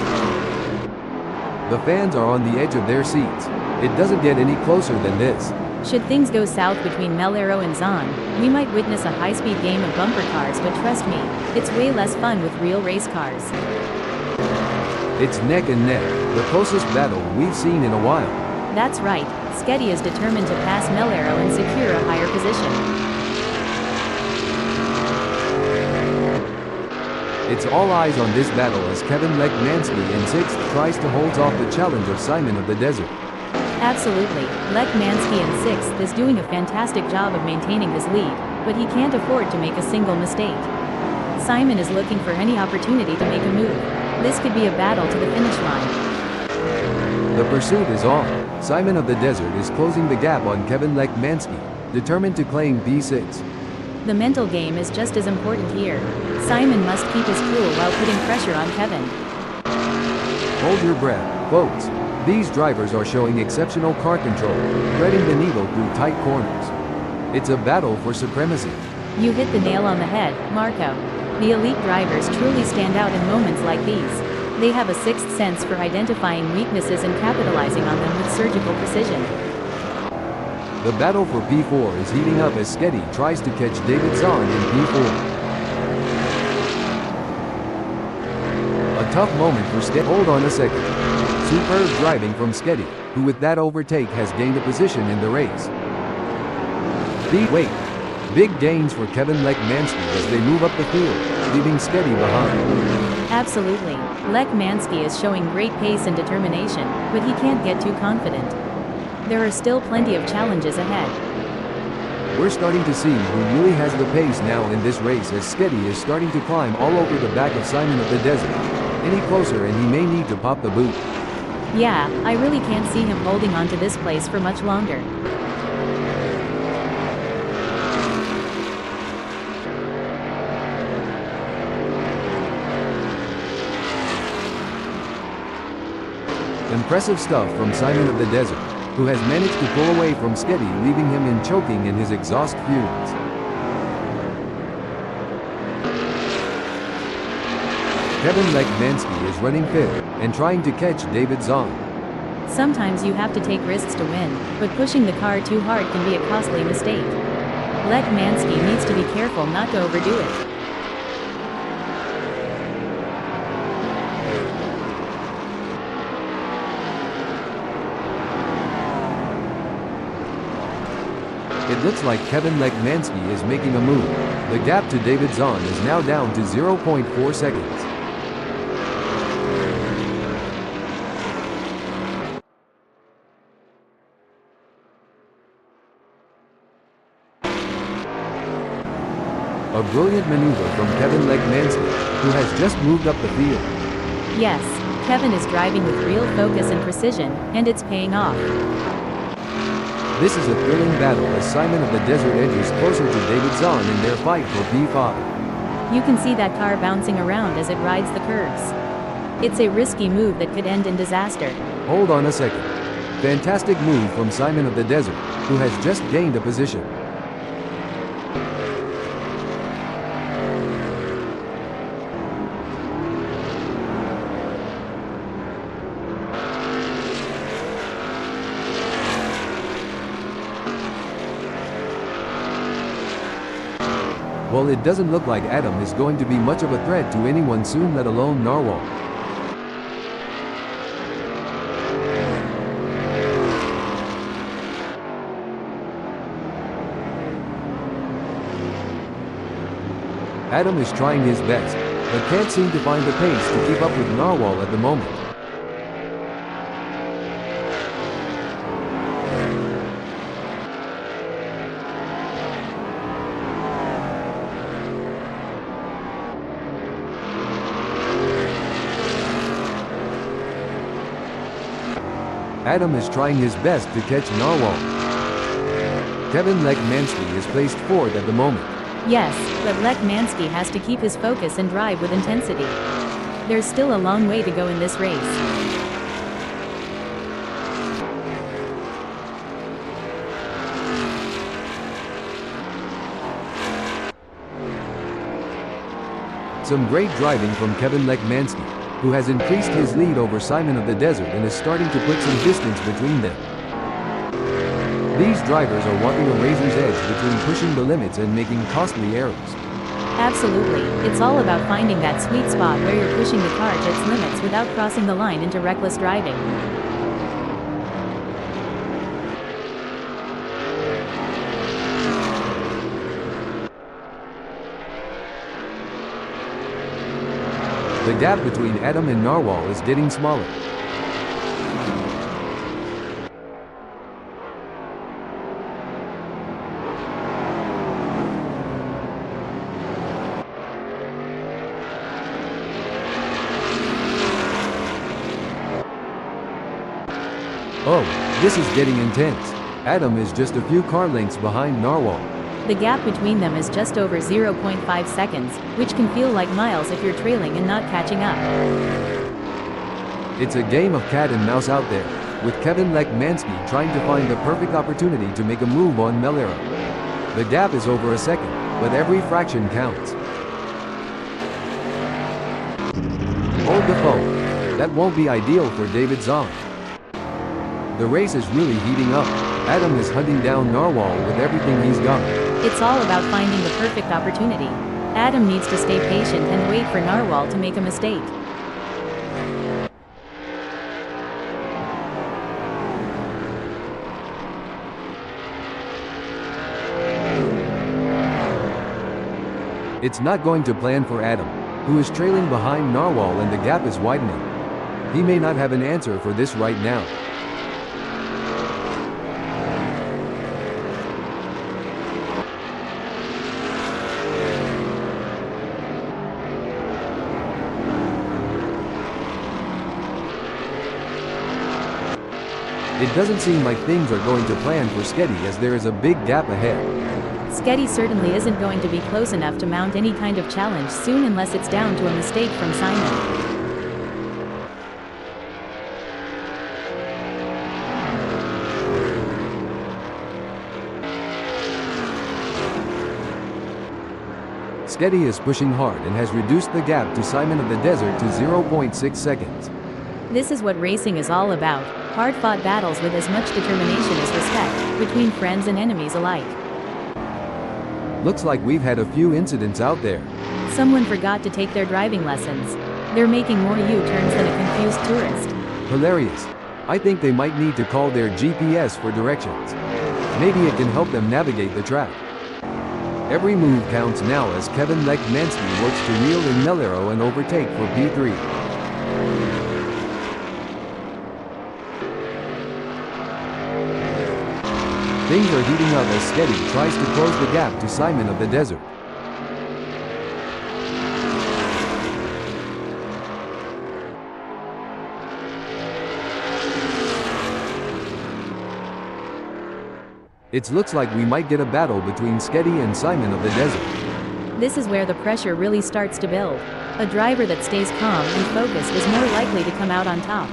The fans are on the edge of their seats. It doesn't get any closer than this. Should things go south between Melero and Zahn, we might witness a high-speed game of bumper cars, but trust me, it's way less fun with real race cars. It's neck and neck, the closest battle we've seen in a while. That's right, Sketty is determined to pass Melero and secure a higher position. It's all eyes on this battle as Kevin Lekmansky in 6th tries to hold off the challenge of Simon of the Desert. Absolutely, Lekmansky in 6th is doing a fantastic job of maintaining his lead, but he can't afford to make a single mistake. Simon is looking for any opportunity to make a move. This could be a battle to the finish line. The pursuit is on. Simon of the Desert is closing the gap on Kevin Lekmansky, determined to claim P6. The mental game is just as important here. Simon must keep his cool while putting pressure on Kevin. Hold your breath, folks. These drivers are showing exceptional car control, threading the needle through tight corners. It's a battle for supremacy. You hit the nail on the head, Marco. The elite drivers truly stand out in moments like these. They have a sixth sense for identifying weaknesses and capitalizing on them with surgical precision. The battle for P4 is heating up as Sketty tries to catch David Zahn in P4. A tough moment for Sketty. Hold on a second. Superb driving from Sketty, who with that overtake has gained a position in the race. Wait. Big gains for Kevin Lekmansky as they move up the field, leaving Sketty behind. Absolutely. Lekmansky is showing great pace and determination, but he can't get too confident. There are still plenty of challenges ahead. We're starting to see who really has the pace now in this race as Sketty is starting to climb all over the back of Simon of the Desert. Any closer and he may need to pop the boot. Yeah, I really can't see him holding on to this place for much longer. Impressive stuff from Simon of the Desert, who has managed to pull away from Sketty, leaving him in choking in his exhaust fumes. Kevin Lekmansky is running fifth and trying to catch David Zahn. Sometimes you have to take risks to win, but pushing the car too hard can be a costly mistake. Lekmansky needs to be careful not to overdo it. It looks like Kevin Lekmansky is making a move. The gap to David Zahn is now down to 0.4 seconds. A brilliant maneuver from Kevin Lekmansky, who has just moved up the field. Yes, Kevin is driving with real focus and precision, and it's paying off. This is a thrilling battle as Simon of the Desert edges closer to David Zahn in their fight for P5. You can see that car bouncing around as it rides the curves. It's a risky move that could end in disaster. Hold on a second. Fantastic move from Simon of the Desert, who has just gained a position. Well, it doesn't look like Adam is going to be much of a threat to anyone soon, let alone Narwhal. Adam is trying his best, but can't seem to find the pace to keep up with Narwhal at the moment. Adam is trying his best to catch Narwhal. Kevin Lekmansky is placed fourth at the moment. Yes, but Lekmansky has to keep his focus and drive with intensity. There's still a long way to go in this race. Some great driving from Kevin Lekmansky, who has increased his lead over Simon of the Desert and is starting to put some distance between them. These drivers are walking a razor's edge between pushing the limits and making costly errors. Absolutely, it's all about finding that sweet spot where you're pushing the car to its limits without crossing the line into reckless driving. The gap between Adam and Narwhal is getting smaller. Oh, this is getting intense. Adam is just a few car lengths behind Narwhal. The gap between them is just over 0.5 seconds, which can feel like miles if you're trailing and not catching up. It's a game of cat and mouse out there, with Kevin Lekmansky trying to find the perfect opportunity to make a move on Melero. The gap is over a second, but every fraction counts. Hold the phone. That won't be ideal for David Zahn. The race is really heating up. Adam is hunting down Narwhal with everything he's got. It's all about finding the perfect opportunity. Adam needs to stay patient and wait for Narwhal to make a mistake. It's not going to plan for Adam, who is trailing behind Narwhal and the gap is widening. He may not have an answer for this right now. It doesn't seem like things are going to plan for Sketty as there is a big gap ahead. Sketty certainly isn't going to be close enough to mount any kind of challenge soon unless it's down to a mistake from Simon. Sketty is pushing hard and has reduced the gap to Simon of the Desert to 0.6 seconds. This is what racing is all about, hard-fought battles with as much determination as respect, between friends and enemies alike. Looks like we've had a few incidents out there. Someone forgot to take their driving lessons. They're making more U-turns than a confused tourist. Hilarious. I think they might need to call their GPS for directions. Maybe it can help them navigate the track. Every move counts now as Kevin Lekmansky works to reel in Melero and overtake for P3. Things are heating up as Sketty tries to close the gap to Simon of the Desert. It looks like we might get a battle between Sketty and Simon of the Desert. This is where the pressure really starts to build. A driver that stays calm and focused is more likely to come out on top.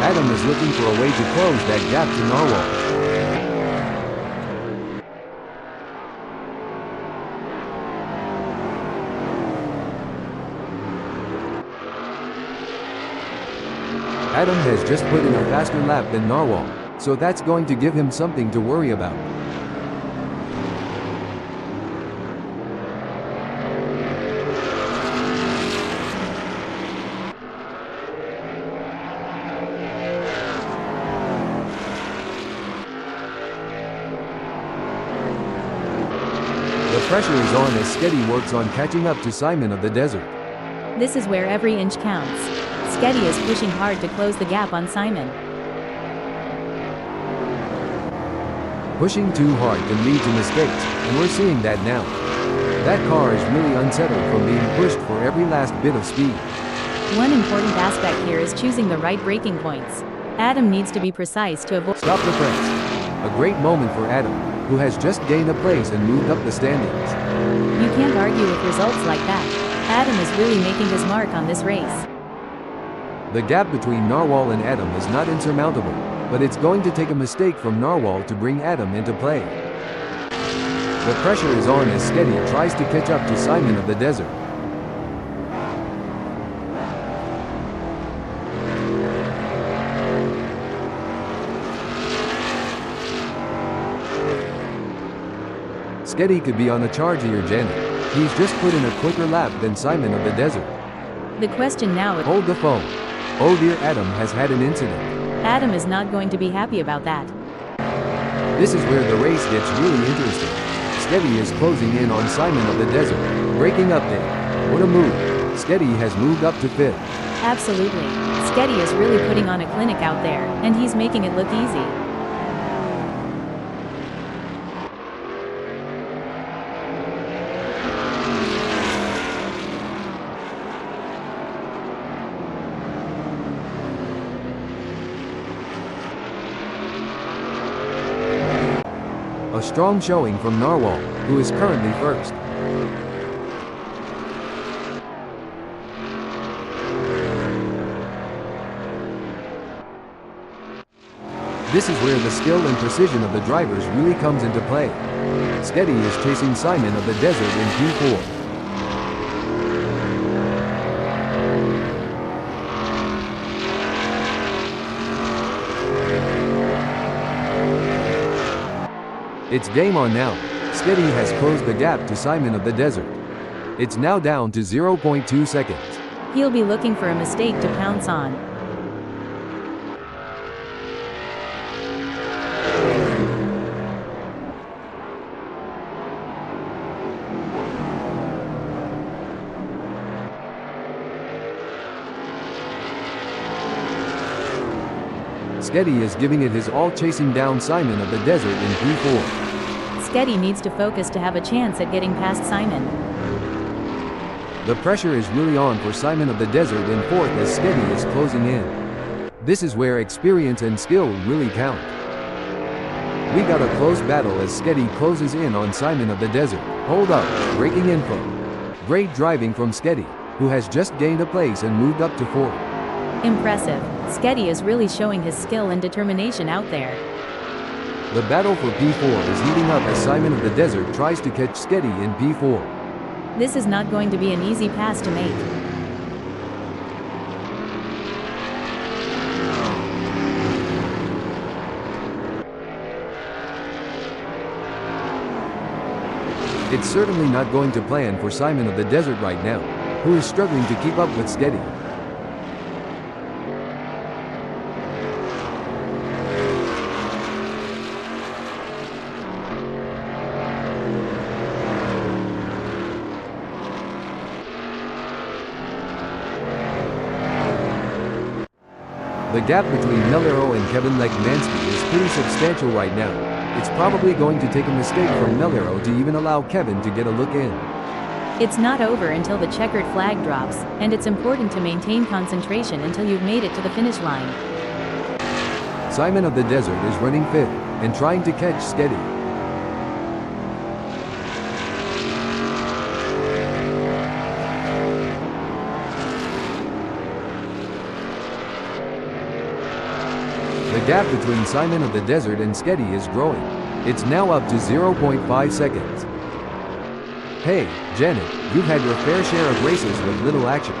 Adam is looking for a way to close that gap to Narwhal. Adam has just put in a faster lap than Narwhal, so that's going to give him something to worry about. The pressure is on as Sketty works on catching up to Simon of the Desert. This is where every inch counts. Sketty is pushing hard to close the gap on Simon. Pushing too hard can lead to mistakes, and we're seeing that now. That car is really unsettled from being pushed for every last bit of speed. One important aspect here is choosing the right braking points. Adam needs to be precise to avoid. Stop the press. A great moment for Adam, who has just gained a place and moved up the standings. You can't argue with results like that. Adam is really making his mark on this race. The gap between Narwhal and Adam is not insurmountable, but it's going to take a mistake from Narwhal to bring Adam into play. The pressure is on as Sketty tries to catch up to Simon of the Desert. Sketty could be on a charge here, Janet. He's just put in a quicker lap than Simon of the Desert. The question now is, Hold the phone. Oh dear, Adam has had an incident. Adam is not going to be happy about that. This is where the race gets really interesting. Sketty is closing in on Simon of the Desert. Breaking update. What a move. Sketty has moved up to 5th. Absolutely. Sketty is really putting on a clinic out there, and he's making it look easy. A strong showing from Narwhal, who is currently 1st. This is where the skill and precision of the drivers really comes into play. Sketty is chasing Simon of the Desert in P4. It's game on now. Sketty has closed the gap to Simon of the Desert. It's now down to 0.2 seconds. He'll be looking for a mistake to pounce on. Sketty is giving it his all, chasing down Simon of the Desert in P4. Sketty needs to focus to have a chance at getting past Simon. The pressure is really on for Simon of the Desert in 4th as Sketty is closing in. This is where experience and skill really count. We got a close battle as Sketty closes in on Simon of the Desert. Hold up, breaking info. Great driving from Sketty, who has just gained a place and moved up to 4th. Impressive. Sketty is really showing his skill and determination out there. The battle for P4 is heating up as Simon of the Desert tries to catch Sketty in P4. This is not going to be an easy pass to make. It's certainly not going to plan for Simon of the Desert right now, who is struggling to keep up with Sketty. The gap between Mellero and Kevin Lekmansky is pretty substantial right now. It's probably going to take a mistake from Mellero to even allow Kevin to get a look in. It's not over until the checkered flag drops, and it's important to maintain concentration until you've made it to the finish line. Simon of the Desert is running 5th, and trying to catch Sketty. The gap between Simon of the Desert and Sketty is growing. It's now up to 0.5 seconds. Hey, Janet, you've had your fair share of races with little action.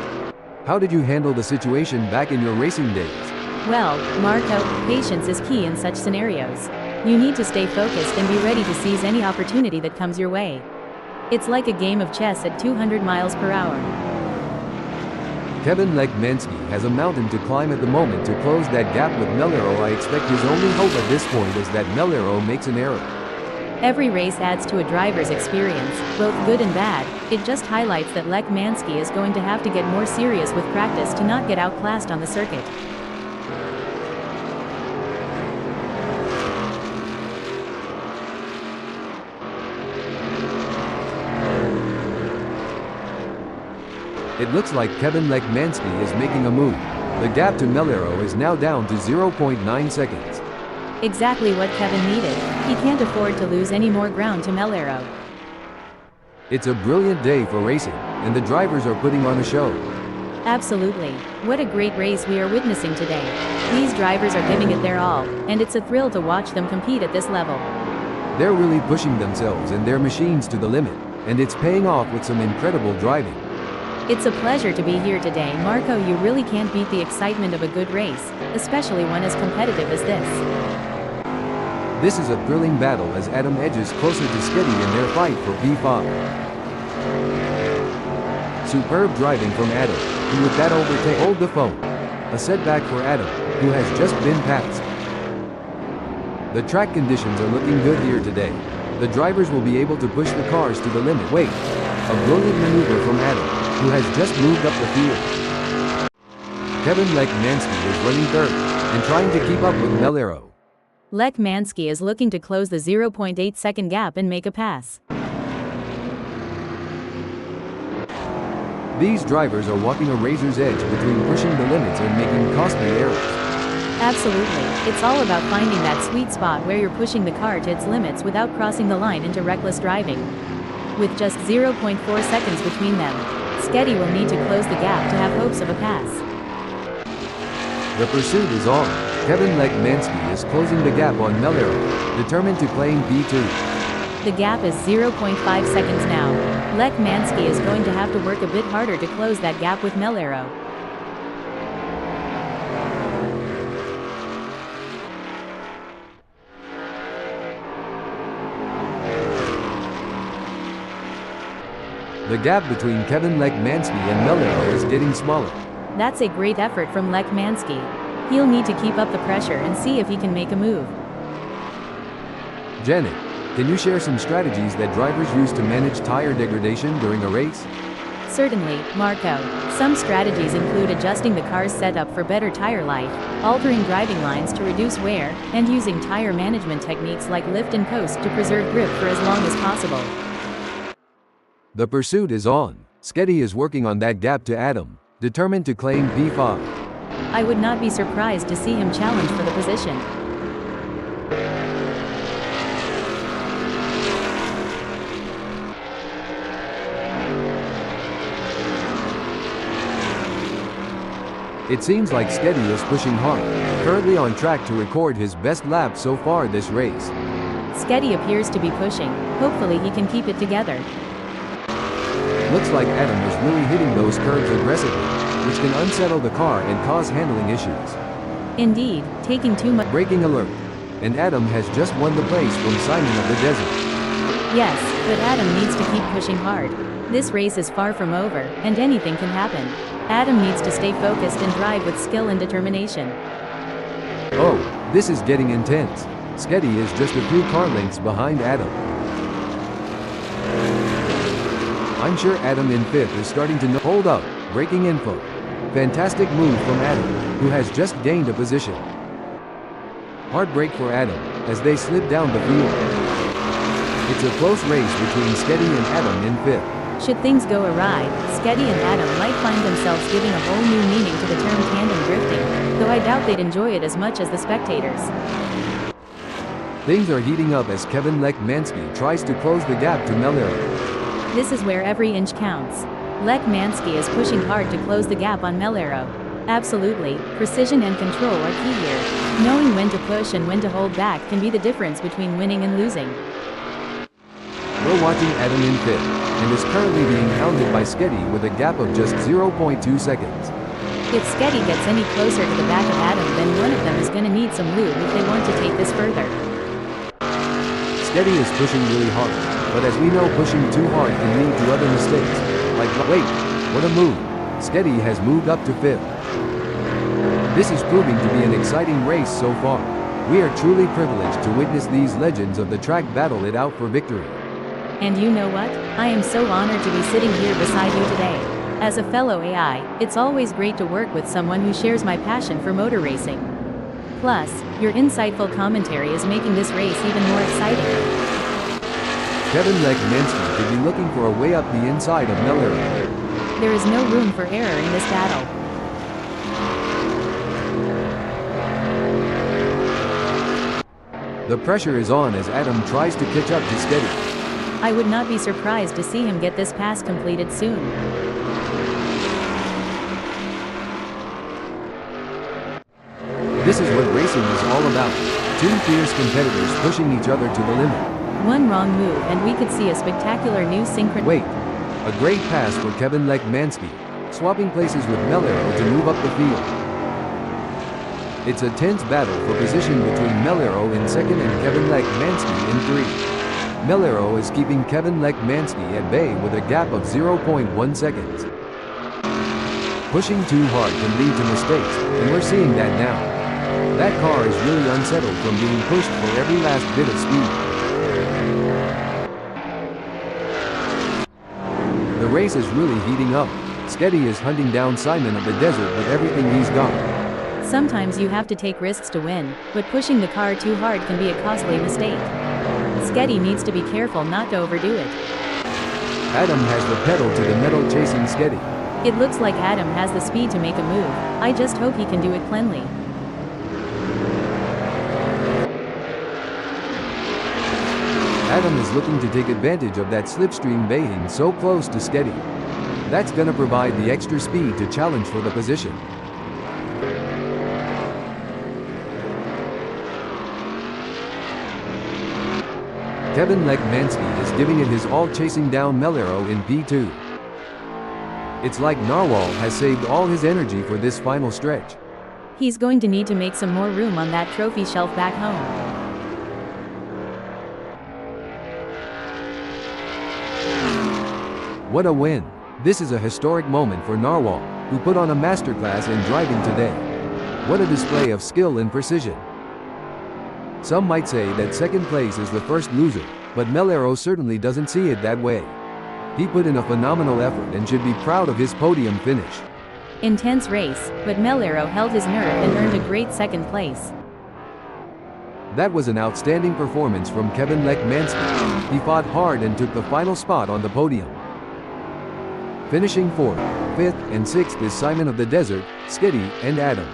How did you handle the situation back in your racing days? Well, Marco, patience is key in such scenarios. You need to stay focused and be ready to seize any opportunity that comes your way. It's like a game of chess at 200 miles per hour. Kevin Lekmansky has a mountain to climb at the moment to close that gap with Mellero. I expect his only hope at this point is that Mellero makes an error. Every race adds to a driver's experience, both good and bad. It just highlights that Lekmansky is going to have to get more serious with practice to not get outclassed on the circuit. It looks like Kevin Lekmansky is making a move. The gap to Mellero is now down to 0.9 seconds. Exactly what Kevin needed. He can't afford to lose any more ground to Mellero. It's a brilliant day for racing, and the drivers are putting on a show. Absolutely. What a great race we are witnessing today. These drivers are giving it their all, and it's a thrill to watch them compete at this level. They're really pushing themselves and their machines to the limit, and it's paying off with some incredible driving. It's a pleasure to be here today, Marco. You really can't beat the excitement of a good race, especially one as competitive as this. This is a thrilling battle as Adam edges closer to Sketty in their fight for P5. Superb driving from Adam, who with that overtake hold the phone. A setback for Adam, who has just been passed. The track conditions are looking good here today. The drivers will be able to push the cars to the limit. Wait, a brilliant maneuver from Adam, who has just moved up the field. Kevin Lekmansky is running third, and trying to keep up with Melero. Lekmansky is looking to close the 0.8 second gap and make a pass. These drivers are walking a razor's edge between pushing the limits and making costly errors. Absolutely, it's all about finding that sweet spot where you're pushing the car to its limits without crossing the line into reckless driving. With just 0.4 seconds between them, Sketty will need to close the gap to have hopes of a pass. The pursuit is on. Kevin Lekmansky is closing the gap on Melero, determined to claim P2. The gap is 0.5 seconds now. Lekmansky is going to have to work a bit harder to close that gap with Melero. The gap between Kevin Lekmansky and Melero is getting smaller. That's a great effort from Lekmansky. He'll need to keep up the pressure and see if he can make a move. Janet, can you share some strategies that drivers use to manage tire degradation during a race? Certainly, Marco. Some strategies include adjusting the car's setup for better tire life, altering driving lines to reduce wear, and using tire management techniques like lift and coast to preserve grip for as long as possible. The pursuit is on. Sketty is working on that gap to Adam, determined to claim P5. I would not be surprised to see him challenge for the position. It seems like Sketty is pushing hard, currently on track to record his best lap so far this race. Sketty appears to be pushing. Hopefully he can keep it together. Looks like Adam is really hitting those curves aggressively, which can unsettle the car and cause handling issues. Indeed, taking too much. Braking alert. And Adam has just won the place from Simon of the Desert. Yes, but Adam needs to keep pushing hard. This race is far from over, and anything can happen. Adam needs to stay focused and drive with skill and determination. Oh, this is getting intense. Sketty is just a few car lengths behind Adam. I'm sure Adam in fifth is starting to know. Hold up, braking info. Fantastic move from Adam, who has just gained a position. Hard brake for Adam, as they slid down the field. It's a close race between Sketty and Adam in fifth. Should things go awry, Sketty and Adam might find themselves giving a whole new meaning to the term tandem drifting, though I doubt they'd enjoy it as much as the spectators. Things are heating up as Kevin Lekmansky tries to close the gap to Melero. This is where every inch counts. Lekmansky is pushing hard to close the gap on Melero. Absolutely, precision and control are key here. Knowing when to push and when to hold back can be the difference between winning and losing. We're watching Adam in fifth, and is currently being hounded by Sketty with a gap of just 0.2 seconds. If Sketty gets any closer to the back of Adam, then one of them is gonna need some lube if they want to take this further. Sketty is pushing really hard, but as we know, pushing too hard can lead to other mistakes. Like, wait, what a move. Sketty has moved up to fifth. This is proving to be an exciting race so far. We are truly privileged to witness these legends of the track battle it out for victory. And you know what? I am so honored to be sitting here beside you today. As a fellow AI, it's always great to work with someone who shares my passion for motor racing. Plus, your insightful commentary is making this race even more exciting. Kevin Lekmansky could be looking for a way up the inside of Melero. There is no room for error in this battle. The pressure is on as Adam tries to catch up to Sketty. I would not be surprised to see him get this pass completed soon. This is what racing is all about. Two fierce competitors pushing each other to the limit. One wrong move and we could see a spectacular new synchron. Wait. A great pass for Kevin Lekmansky, swapping places with Melero to move up the field. It's a tense battle for position between Melero in second and Kevin Lekmansky in third. Melero is keeping Kevin Lekmansky at bay with a gap of 0.1 seconds. Pushing too hard can lead to mistakes, and we're seeing that now. That car is really unsettled from being pushed for every last bit of speed. The race is really heating up. Sketty is hunting down Simon of the Desert with everything he's got. Sometimes you have to take risks to win, but pushing the car too hard can be a costly mistake. Sketty needs to be careful not to overdo it. Adam has the pedal to the metal chasing Sketty. It looks like Adam has the speed to make a move. I just hope he can do it cleanly. Adam is looking to take advantage of that slipstream being so close to Sketty. That's gonna provide the extra speed to challenge for the position. Kevin Lekmansky is giving it his all chasing down Melero in P2. It's like Narwhal has saved all his energy for this final stretch. He's going to need to make some more room on that trophy shelf back home. What a win! This is a historic moment for Narwhal, who put on a masterclass in driving today. What a display of skill and precision. Some might say that second place is the first loser, but Melero certainly doesn't see it that way. He put in a phenomenal effort and should be proud of his podium finish. Intense race, but Melero held his nerve and earned a great second place. That was an outstanding performance from Kevin Lekmansky. He fought hard and took the final spot on the podium. Finishing 4th, 5th, and 6th is Simon of the Desert, Sketty, and Adam.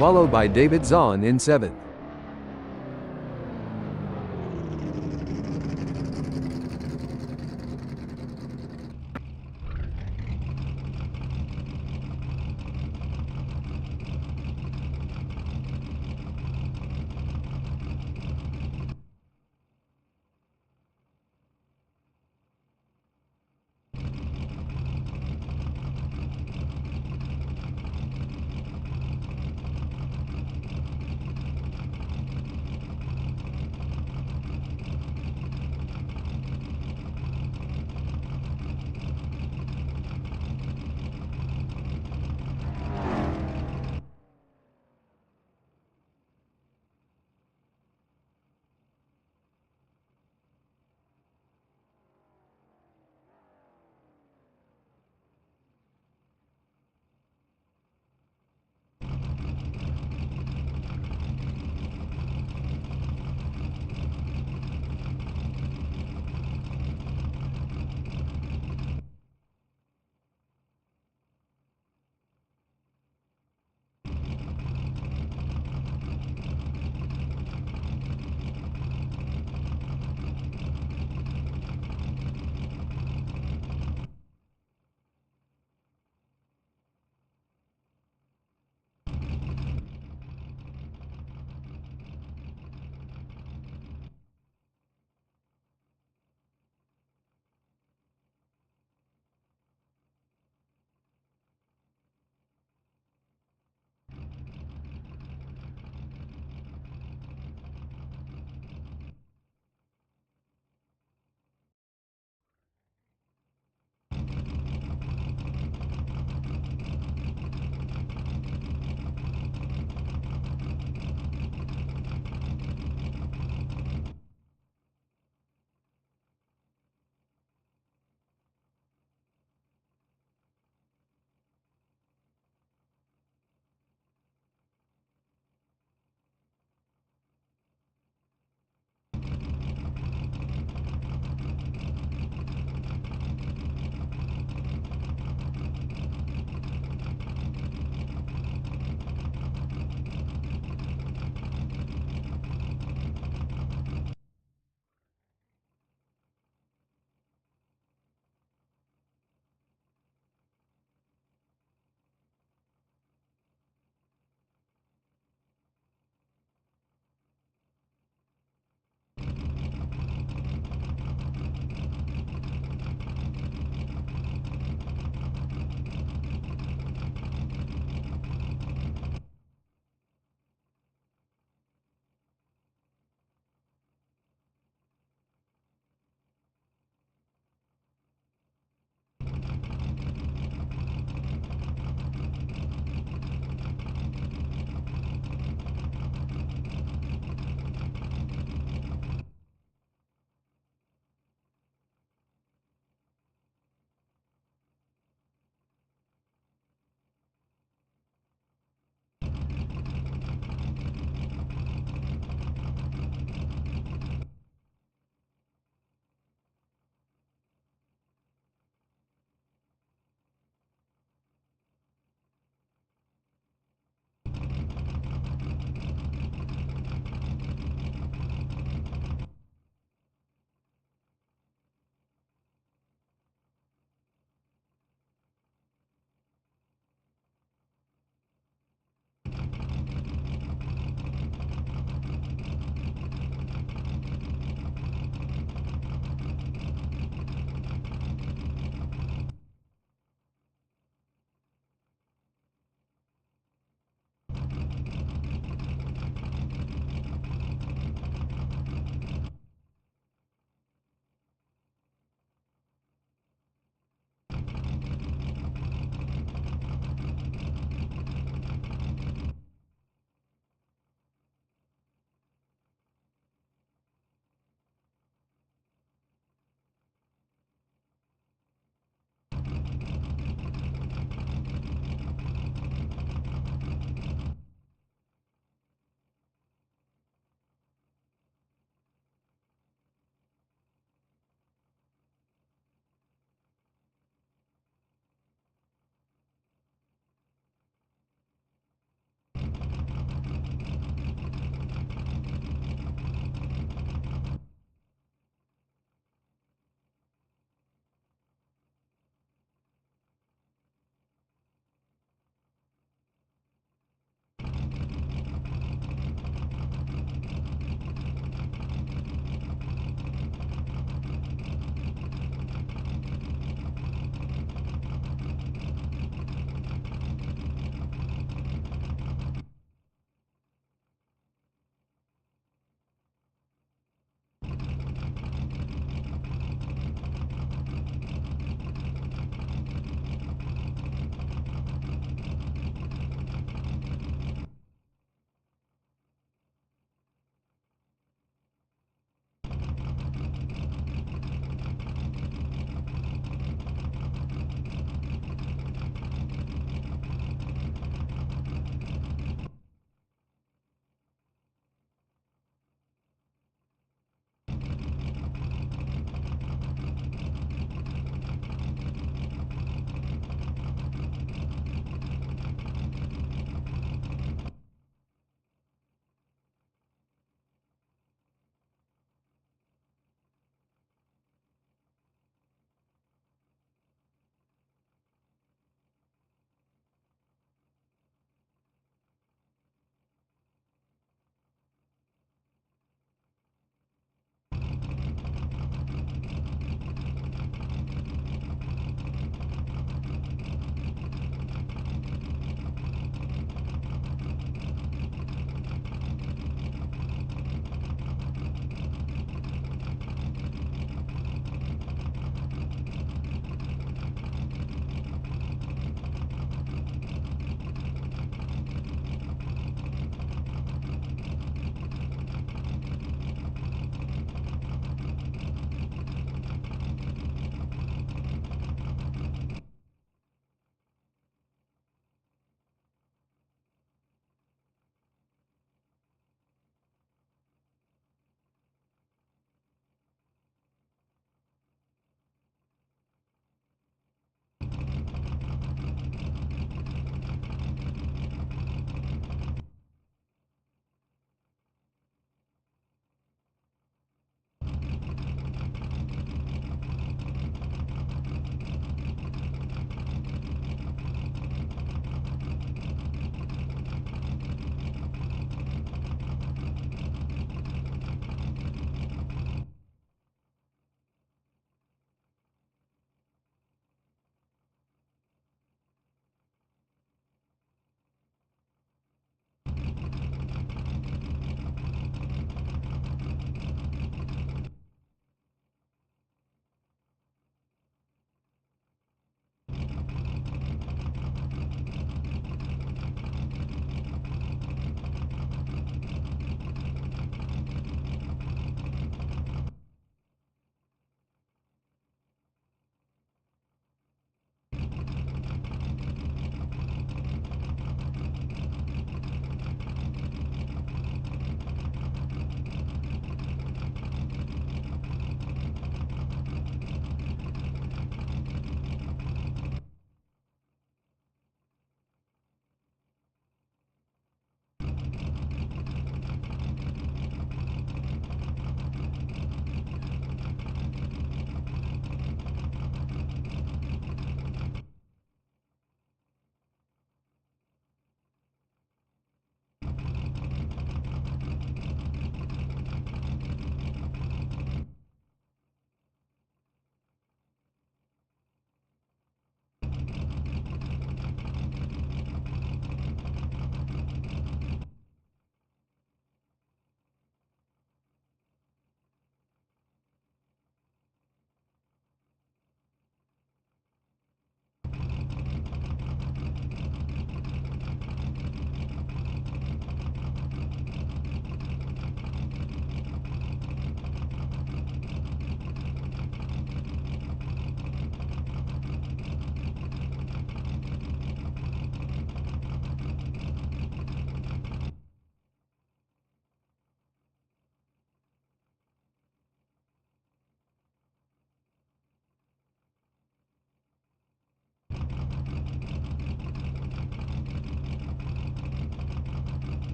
Followed by David Zahn in 7th.